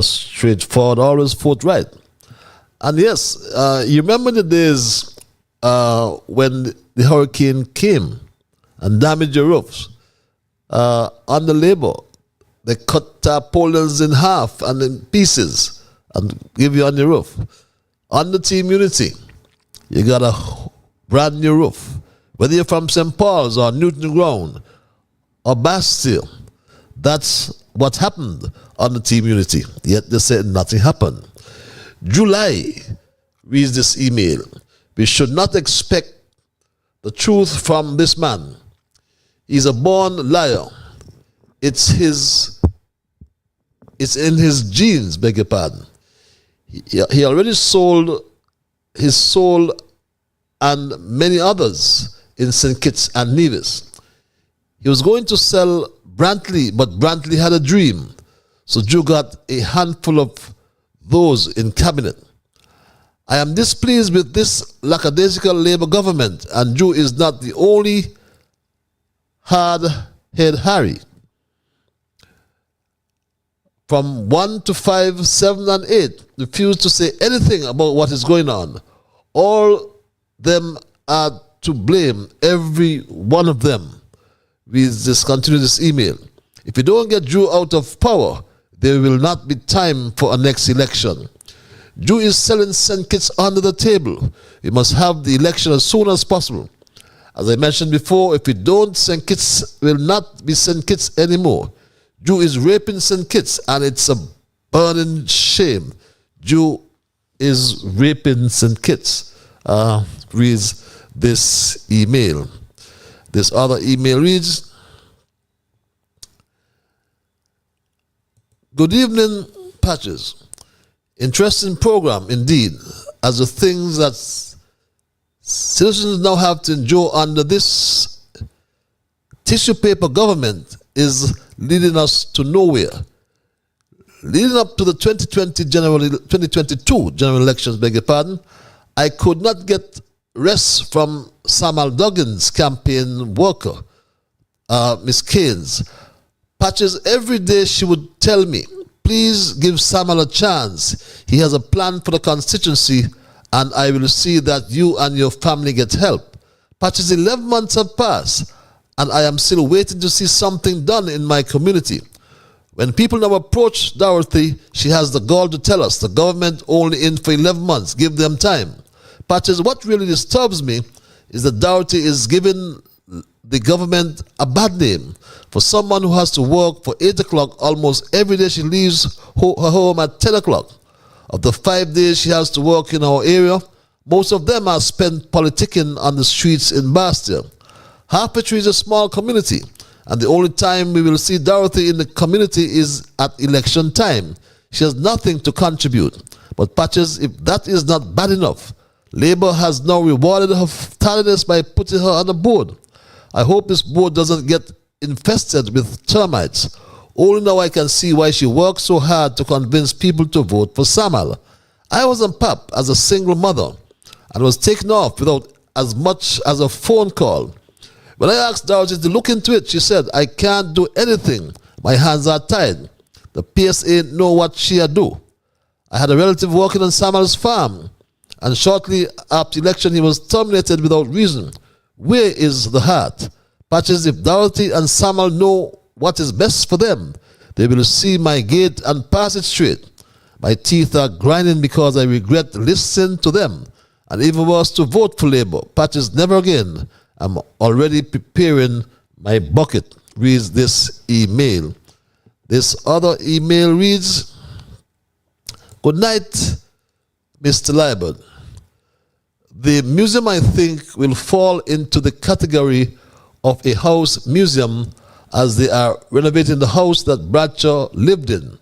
straightforward, always forthright. And yes, you remember the days when the hurricane came and damaged your roofs. On the labor, they cut tarpaulins in half and in pieces and give you on the roof. On the Team Unity, you got a brand new roof. Whether you're from St. Paul's or Newton Ground or Bastille, that's what happened on the Team Unity. Yet they said nothing happened. July reads this email. We should not expect the truth from this man. He's a born liar. It's in his genes, beg your pardon. He already sold his soul and many others in St. Kitts and Nevis. He was going to sell Brantley, but Brantley had a dream. So Jew got a handful of those in cabinet. I am displeased with this lackadaisical Labour government, and Jew is not the only hard-head Harry. From 1 to 5, 7 and 8 refuse to say anything about what is going on. All them are to blame, every one of them. We discontinue this email. If you don't get Jew out of power, there will not be time for a next election. Jew is selling St. Kitts under the table. We must have the election as soon as possible. As I mentioned before, if we don't, St. Kitts will not be St. Kitts anymore. Jew is raping St. Kitts, and it's a burning shame. Jew is raping St. Kitts. Reads this email. This other email reads, good evening, Patches. Interesting program indeed, as the things that citizens now have to endure under this tissue paper government is leading us to nowhere. Leading up to the 2022 general elections, beg your pardon, I could not get rest from Samuel Duggan's campaign worker, Miss Keynes. Patches, every day she would tell me, please give Samuel a chance. He has a plan for the constituency, and I will see that you and your family get help. Patches, 11 months have passed, and I am still waiting to see something done in my community. When people now approach Dorothy, she has the gall to tell us the government only in for 11 months. Give them time. Patches, what really disturbs me is that Dorothy is giving the government a bad name. For someone who has to work for 8 o'clock almost every day, she leaves her home at 10 o'clock. Of the 5 days she has to work in our area, most of them are spent politicking on the streets in Bastille. Harpatry is a small community, and the only time we will see Dorothy in the community is at election time. She has nothing to contribute. But Patches, if that is not bad enough, Labour has now rewarded her tardiness by putting her on the board. I hope this board doesn't get infested with termites. Only now I can see why she worked so hard to convince people to vote for Samuel. I was on PAP as a single mother and was taken off without as much as a phone call. When I asked Dorothy to look into it, she said, I can't do anything. My hands are tied. The PSA know what she do. I had a relative working on Samuel's farm, and shortly after election he was terminated without reason. Where is the heart? Patches, if Dorothy and Samuel know what is best for them, they will see my gate and pass it straight. My teeth are grinding because I regret listening to them, and even worse, to vote for Labour. Patches, never again. I'm already preparing my bucket. Reads this email. This other email reads, good night, Mr. Liburd. The museum, I think, will fall into the category of a house museum, as they are renovating the house that Bradshaw lived in,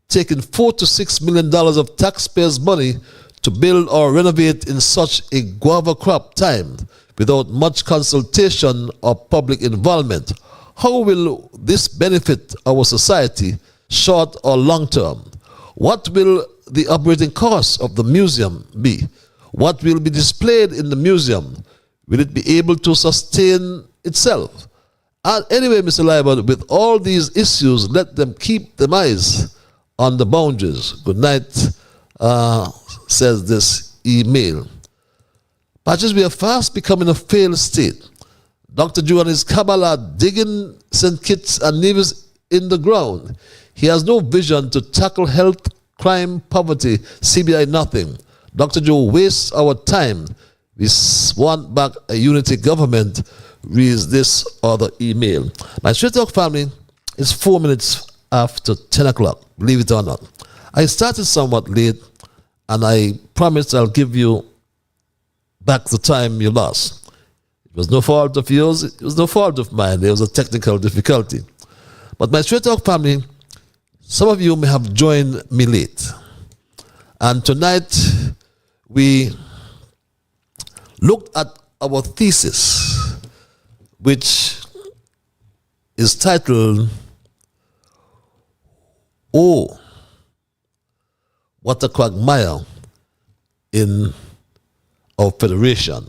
taking $4 to $6 million of taxpayers' money to build or renovate in such a guava crop time without much consultation or public involvement? How will this benefit our society, short or long term? What will the operating costs of the museum be? What will be displayed in the museum? Will it be able to sustain itself? And anyway, Mr. Liburd, with all these issues, let them keep their eyes on the boundaries. Good night, says this email. Patches, we are fast becoming a failed state. Dr. Jew and his Kabbalah digging St. Kitts and Nevis in the ground. He has no vision to tackle health, crime, poverty, CBI, nothing. Dr. Joe wastes our time. We want back a unity government, reads this other email. My Straight Talk family, it's 4 minutes after 10 o'clock, believe it or not. I started somewhat late, and I promised I'll give you back the time you lost. It was no fault of yours, it was no fault of mine. There was a technical difficulty. But my Straight Talk family, some of you may have joined me late. And tonight, we looked at our thesis, which is titled, Oh, What a Quagmire in Our Federation.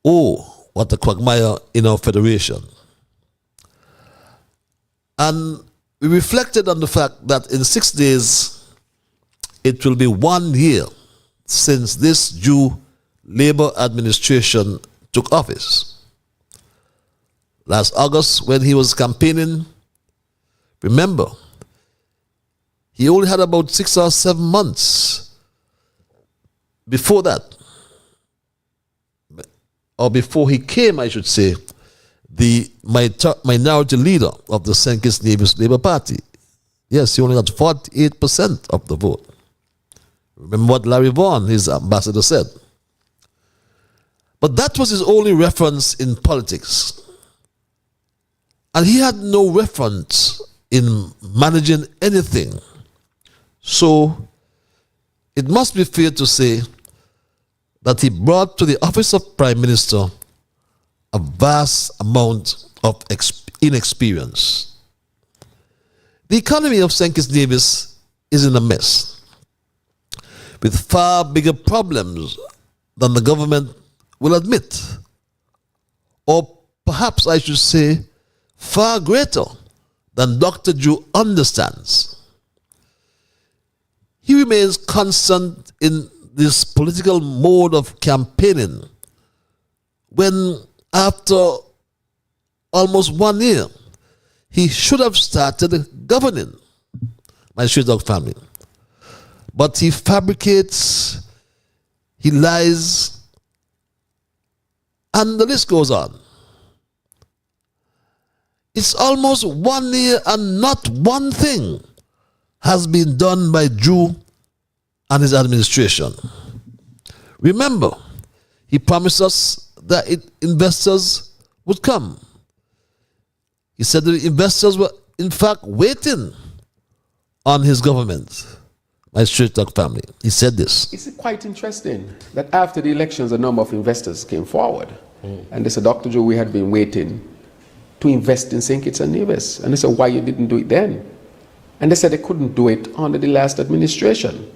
Oh, what a quagmire in our federation. And we reflected on the fact that in 6 days, it will be 1 year since this Jew Labour administration took office. Last August, when he was campaigning, remember, he only had about 6 or 7 months before that. Or before he came, I should say, the minority leader of the St. Kitts Nevis Labour Party. Yes, he only got 48% of the vote. Remember what Larry Vaughan, his ambassador, said. But that was his only reference in politics. And he had no reference in managing anything. So it must be fair to say that he brought to the office of Prime Minister a vast amount of inexperience. The economy of St. Kitts Nevis is in a mess, with far bigger problems than the government will admit. Or perhaps I should say, far greater than Dr. Jew understands. He remains constant in this political mode of campaigning when, after almost 1 year, he should have started governing my Straight Dog family. But he fabricates, he lies, and the list goes on. It's almost 1 year and not one thing has been done by Jew and his administration. Remember, he promised us that investors would come. He said the investors were in fact waiting on his government. My Straight Talk family, he said this. It's quite interesting that after the elections, a number of investors came forward. And they said, Dr. Joe, we had been waiting to invest in St. Kitts and Nevis. And they said, why you didn't do it then? And they said they couldn't do it under the last administration.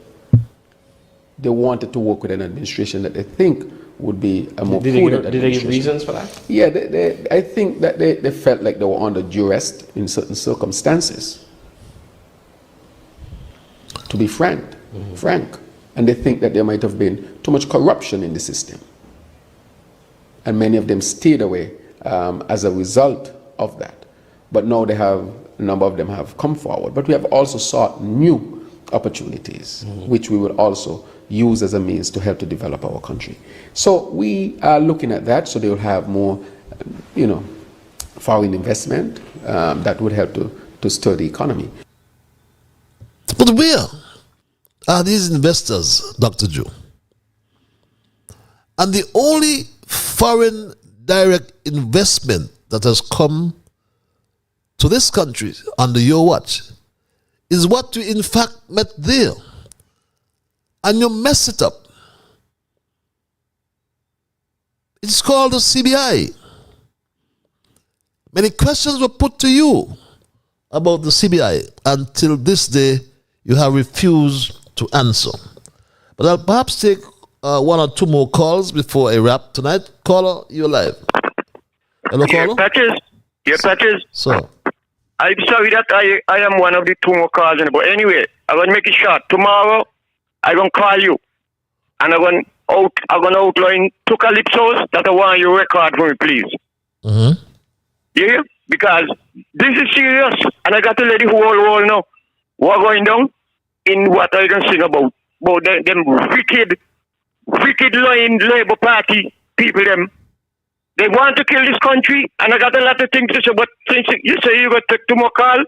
They wanted to work with an administration that they think would be a more prudent administration. Did they give reasons for that? Yeah, I think that they felt like they were under duress in certain circumstances. To be frank. And they think that there might have been too much corruption in the system. And many of them stayed away as a result of that. But now a number of them have come forward. But we have also sought new opportunities, which we will also use as a means to help to develop our country. So we are looking at that, so they will have more, foreign investment that would help to stir the economy. But where are these investors, Dr. Joe? And the only foreign direct investment that has come to this country under your watch is what we in fact met there. and you mess it up. It's called the CBI. Many questions were put to you about the CBI. Until this day, you have refused to answer. But I'll perhaps take one or two more calls before I wrap tonight. Caller, you're live. Hello, caller? Patches. So, I'm sorry that I am one of the two more calls, but anyway, I'm going to make it short. Tomorrow, I'm going to call you, and I'm going to outline two calypsos that I want you to record for me, please. Mm-hmm. Yeah? Because this is serious, and I got to let the whole world know what's going down in what I can sing about them wicked lying Labour Party people, them. They want to kill this country, and I got a lot of things to say, but since you say you're going to take two more calls,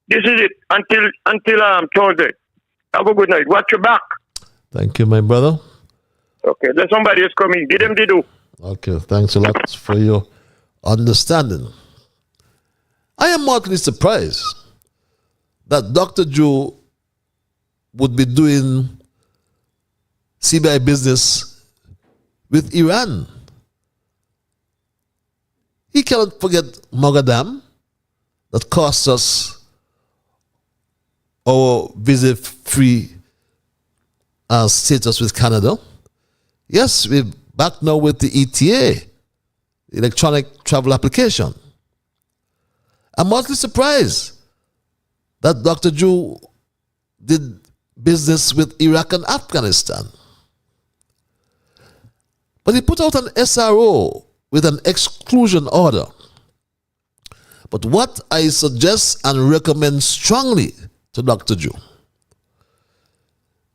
this is it until Thursday. Have a good night. Watch your back. Thank you, my brother. Okay, there's somebody else coming. Get them to do. Okay, thanks a lot for your understanding. I am mildly surprised that Dr. Joe would be doing CBI business with Iran. He cannot forget Mogadam that cost us our visa-free status with Canada. Yes, we're back now with the ETA, electronic travel application. I'm mostly surprised that Dr. Joe did business with Iraq and Afghanistan. But he put out an SRO with an exclusion order. But what I suggest and recommend strongly to Dr. Joe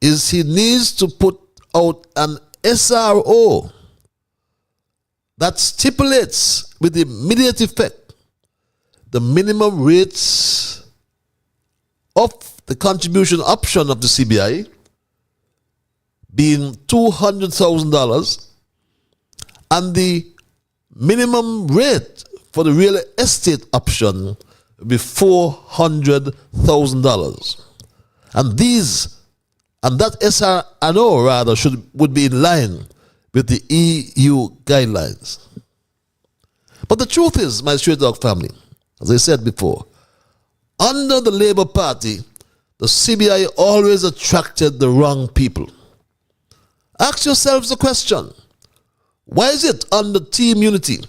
is he needs to put out an SRO that stipulates with immediate effect the minimum rates of the contribution option of the CBI being $200,000 and the minimum rate for the real estate option will be $400,000. And that SRO rather would be in line with the EU guidelines. But the truth is, my straight dog family, as I said before, under the Labour Party, the CBI always attracted the wrong people. Ask yourselves the question, why is it under Team Unity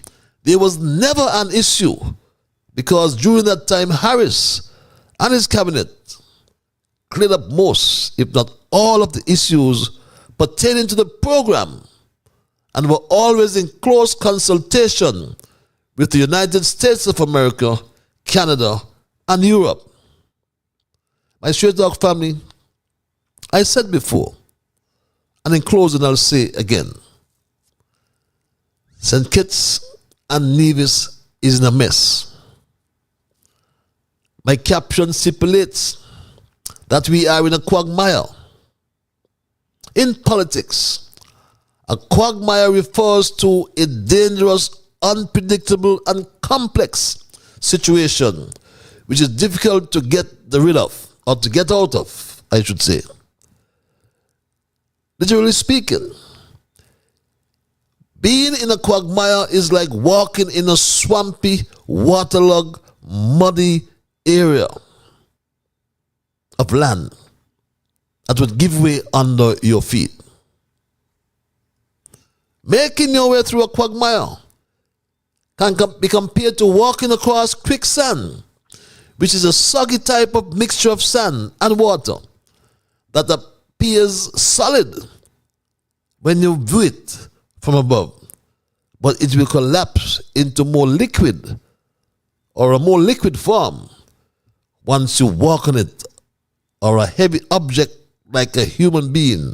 there was never an issue? Because during that time, Harris and his cabinet cleared up most, if not all, of the issues pertaining to the program and were always in close consultation with the United States of America, Canada, and Europe. My straight dog family, I said before, and in closing I'll say again, St. Kitts and Nevis is in a mess. My caption stipulates that we are in a quagmire. In politics, a quagmire refers to a dangerous, unpredictable, and complex situation which is difficult to get rid of, or to get out of, I should say. Literally speaking, being in a quagmire is like walking in a swampy, waterlogged, muddy area of land that would give way under your feet. Making your way through a quagmire can be compared to walking across quicksand, which is a soggy type of mixture of sand and water that appears solid when you view it from above, but it will collapse into more liquid or a more liquid form once you walk on it, or a heavy object like a human being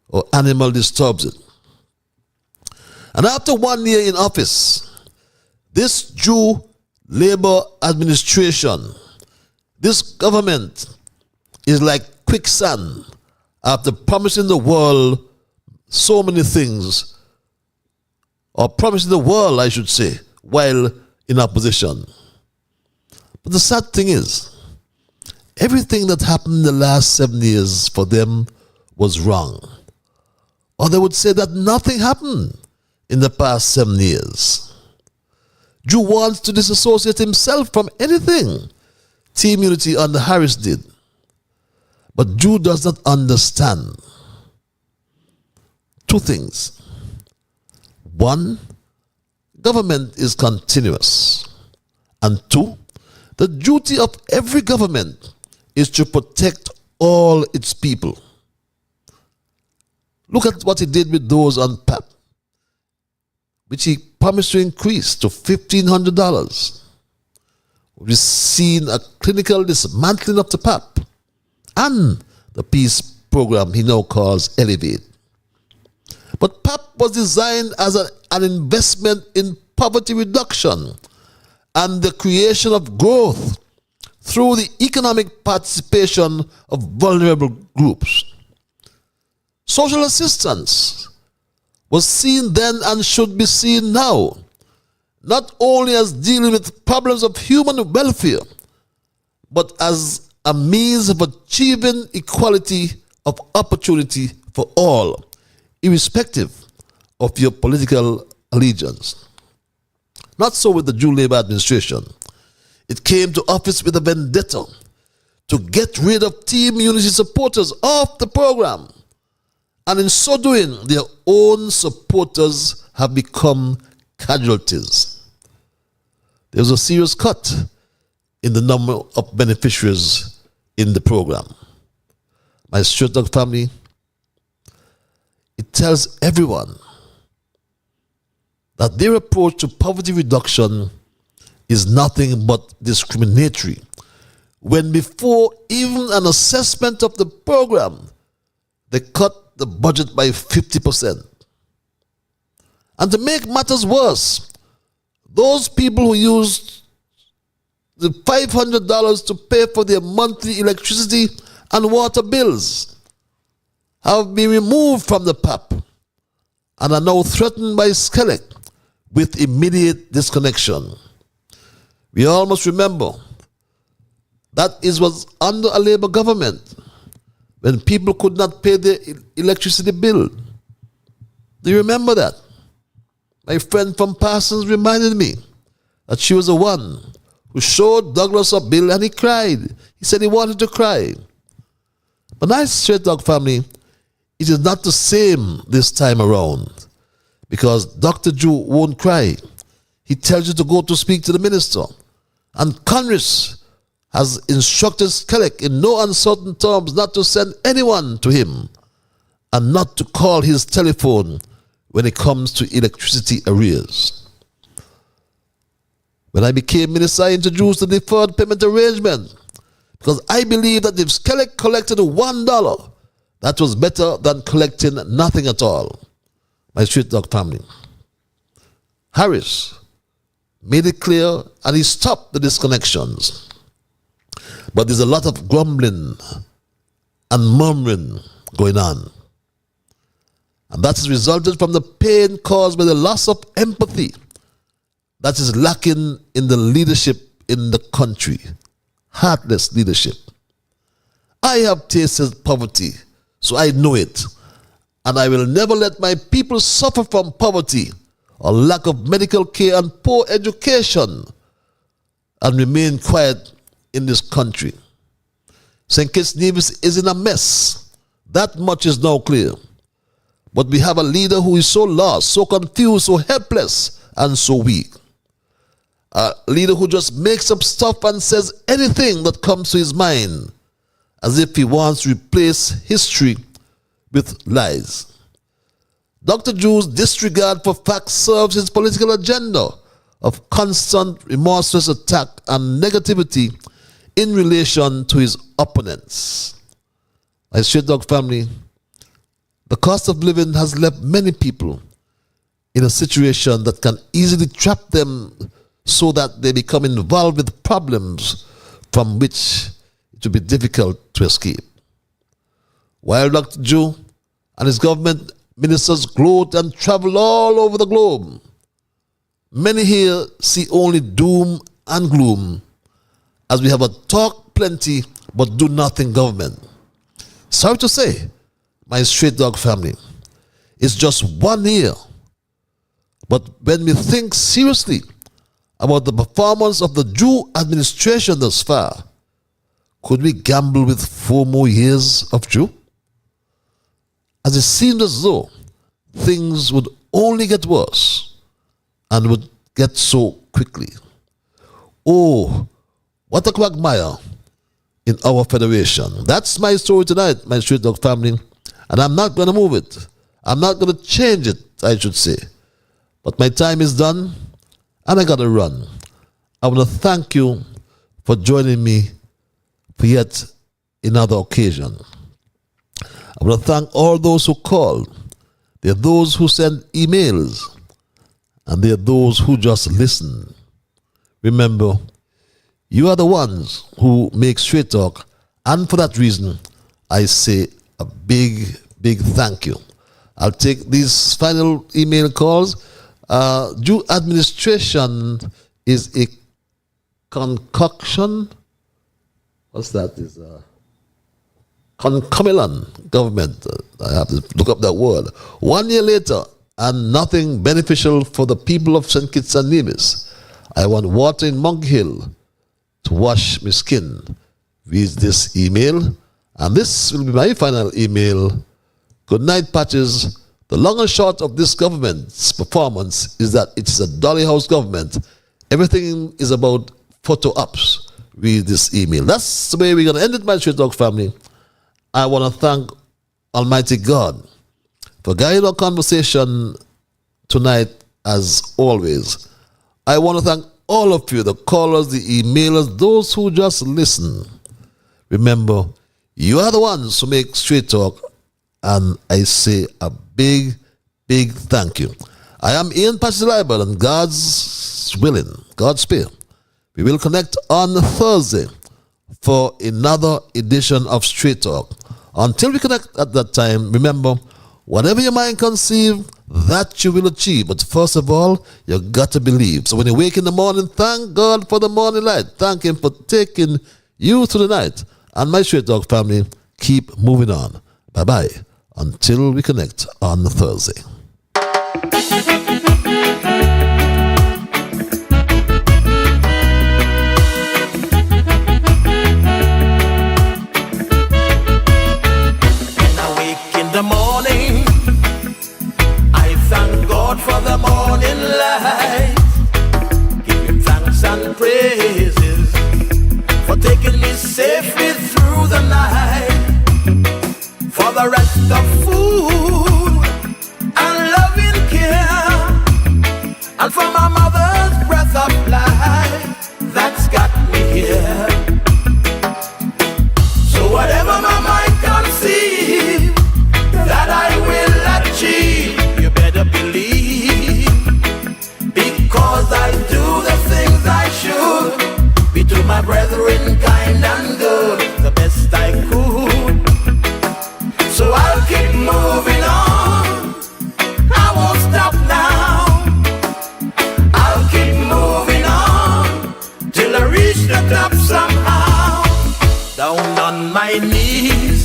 or animal disturbs it. And after 1 year in office, this Jew Labour administration, this government is like quicksand after promising the world so many things, or promising the world, I should say, while in opposition. But the sad thing is, everything that happened in the last 7 years for them was wrong. Or they would say that nothing happened in the past 7 years. Drew wants to disassociate himself from anything Team Unity under Harris did. But Drew does not understand two things. One, government is continuous. And two, the duty of every government is to protect all its people. Look at what he did with those on PAP, which he promised to increase to $1,500. We've seen a clinical dismantling of the PAP and the peace program he now calls Elevate. But PAP was designed as an investment in poverty reduction and the creation of growth through the economic participation of vulnerable groups. Social assistance was seen then and should be seen now, not only as dealing with problems of human welfare, but as a means of achieving equality of opportunity for all, irrespective of your political allegiance. Not so with the Drew Labour administration. It came to office with a vendetta to get rid of Team Unity supporters off the program. And in so doing, their own supporters have become casualties. There's a serious cut in the number of beneficiaries in the program. My Straight Dog family, it tells everyone that their approach to poverty reduction is nothing but discriminatory, when before even an assessment of the program, they cut the budget by 50%. And to make matters worse, those people who used the $500 to pay for their monthly electricity and water bills have been removed from the PAP and are now threatened by SCELEC with immediate disconnection. We all must remember that it was under a Labour government when people could not pay their electricity bill. Do you remember that? My friend from Parsons reminded me that she was the one who showed Douglas a bill and he cried. He said he wanted to cry. But my Straight Dog family, it is not the same this time around, because Dr. Drew won't cry. He tells you to go to speak to the minister. And Congress has instructed SCELEC in no uncertain terms not to send anyone to him and not to call his telephone when it comes to electricity arrears. When I became minister, I introduced the deferred payment arrangement because I believe that if SCELEC collected $1, that was better than collecting nothing at all. My Straight Dog family. Harris made it clear and he stopped the disconnections. But there's a lot of grumbling and murmuring going on. And that has resulted from the pain caused by the loss of empathy that is lacking in the leadership in the country. Heartless leadership. I have tasted poverty, so I know it. And I will never let my people suffer from poverty or lack of medical care and poor education and remain quiet in this country. St. Kitts Nevis is in a mess. That much is now clear. But we have a leader who is so lost, so confused, so helpless, and so weak. A leader who just makes up stuff and says anything that comes to his mind as if he wants to replace history with lies. Dr. Drew's disregard for facts serves his political agenda of constant remorseless attack and negativity in relation to his opponents. My Straight Dog family, the cost of living has left many people in a situation that can easily trap them so that they become involved with problems from which it will be difficult to escape. While Dr. Drew and his government ministers gloat and travel all over the globe, many here see only doom and gloom as we have a talk plenty but do nothing government. Sorry to say, my Straight Dog family, it's just 1 year. But when we think seriously about the performance of the Jew administration thus far, could we gamble with 4 more years of Jew? As it seems as though things would only get worse and would get so quickly. Oh, what a quagmire in our federation. That's my story tonight, my Straight Dog family, and I'm not going to move it. I'm not going to change it, I should say. But my time is done, and I got to run. I want to thank you for joining me for yet another occasion. I want to thank all those who called. There are those who send emails, and there are those who just listen. Remember, you are the ones who make Straight Talk, and for that reason, I say a big, big thank you. I'll take these final email calls. Jew administration is a concoction. What's that? Is concomitant government. I have to look up that word. 1 year later, and nothing beneficial for the people of St. Kitts and Nevis. I want water in Monk Hill to wash my skin. Read this email, and this will be my final email. Good night, Patches. The long and short of this government's performance is that it is a dolly house government. Everything is about photo ops. Read this email. That's the way we're going to end it, my Straight Dog family. I want to thank Almighty God for guiding our conversation tonight as always. I want to thank all of you, the callers, the emailers, those who just listen. Remember, you are the ones who make Straight Talk, and I say a big, big thank you. I am Ian Patches Liburd, and God's willing, God's spare, we will connect on Thursday for another edition of Straight Talk. Until we connect at that time, remember, whatever your mind conceive, that you will achieve. But first of all, you got to believe. So when you wake in the morning, thank God for the morning light. Thank Him for taking you through the night. And my Straight Dog family, keep moving on. Bye-bye. Until we connect on Thursday. The morning, I thank God for the morning light. Give Him thanks and praises for taking me safely through the night. For the rest of food and loving care, and for my mother's breath of life that's got me here. So whatever my mind conceives that I will achieve, you better believe, because I do the things I should, be to my brethren kind and good, the best I could. So I'll keep moving on, I won't stop now. I'll keep moving on till I reach the top somehow. Down on my knees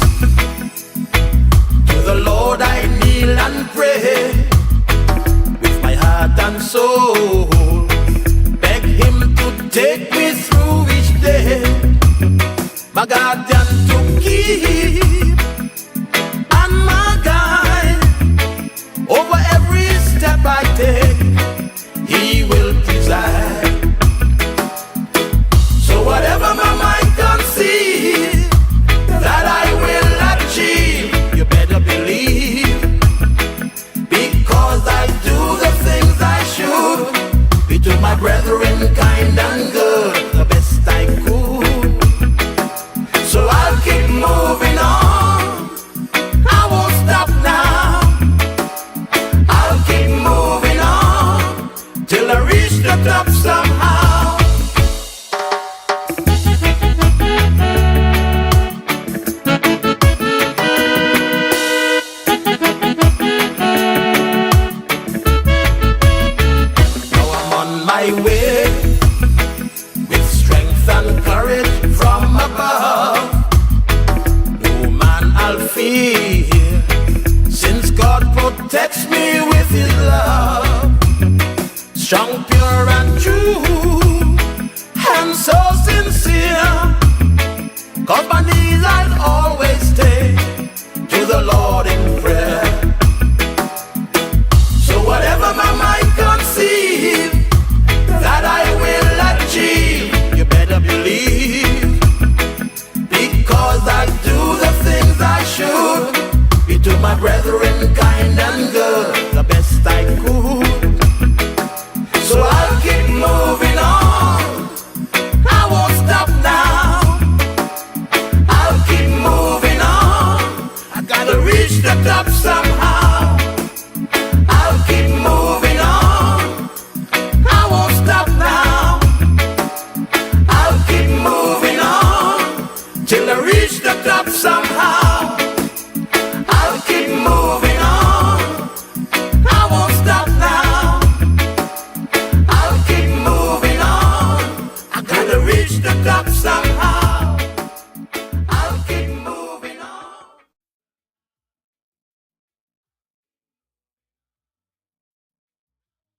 to the Lord I kneel and pray, with my heart and soul, beg Him to take me through each day, my guardian to keep and my guide. Over every step I take, He will preside. So whatever my mind conceives that I will achieve, you better believe, because I do the things I should, be to my brethren kind and good, the best I could. So I'll keep moving on, I won't stop now. I'll keep moving on till I reach the top. till I reach the top somehow.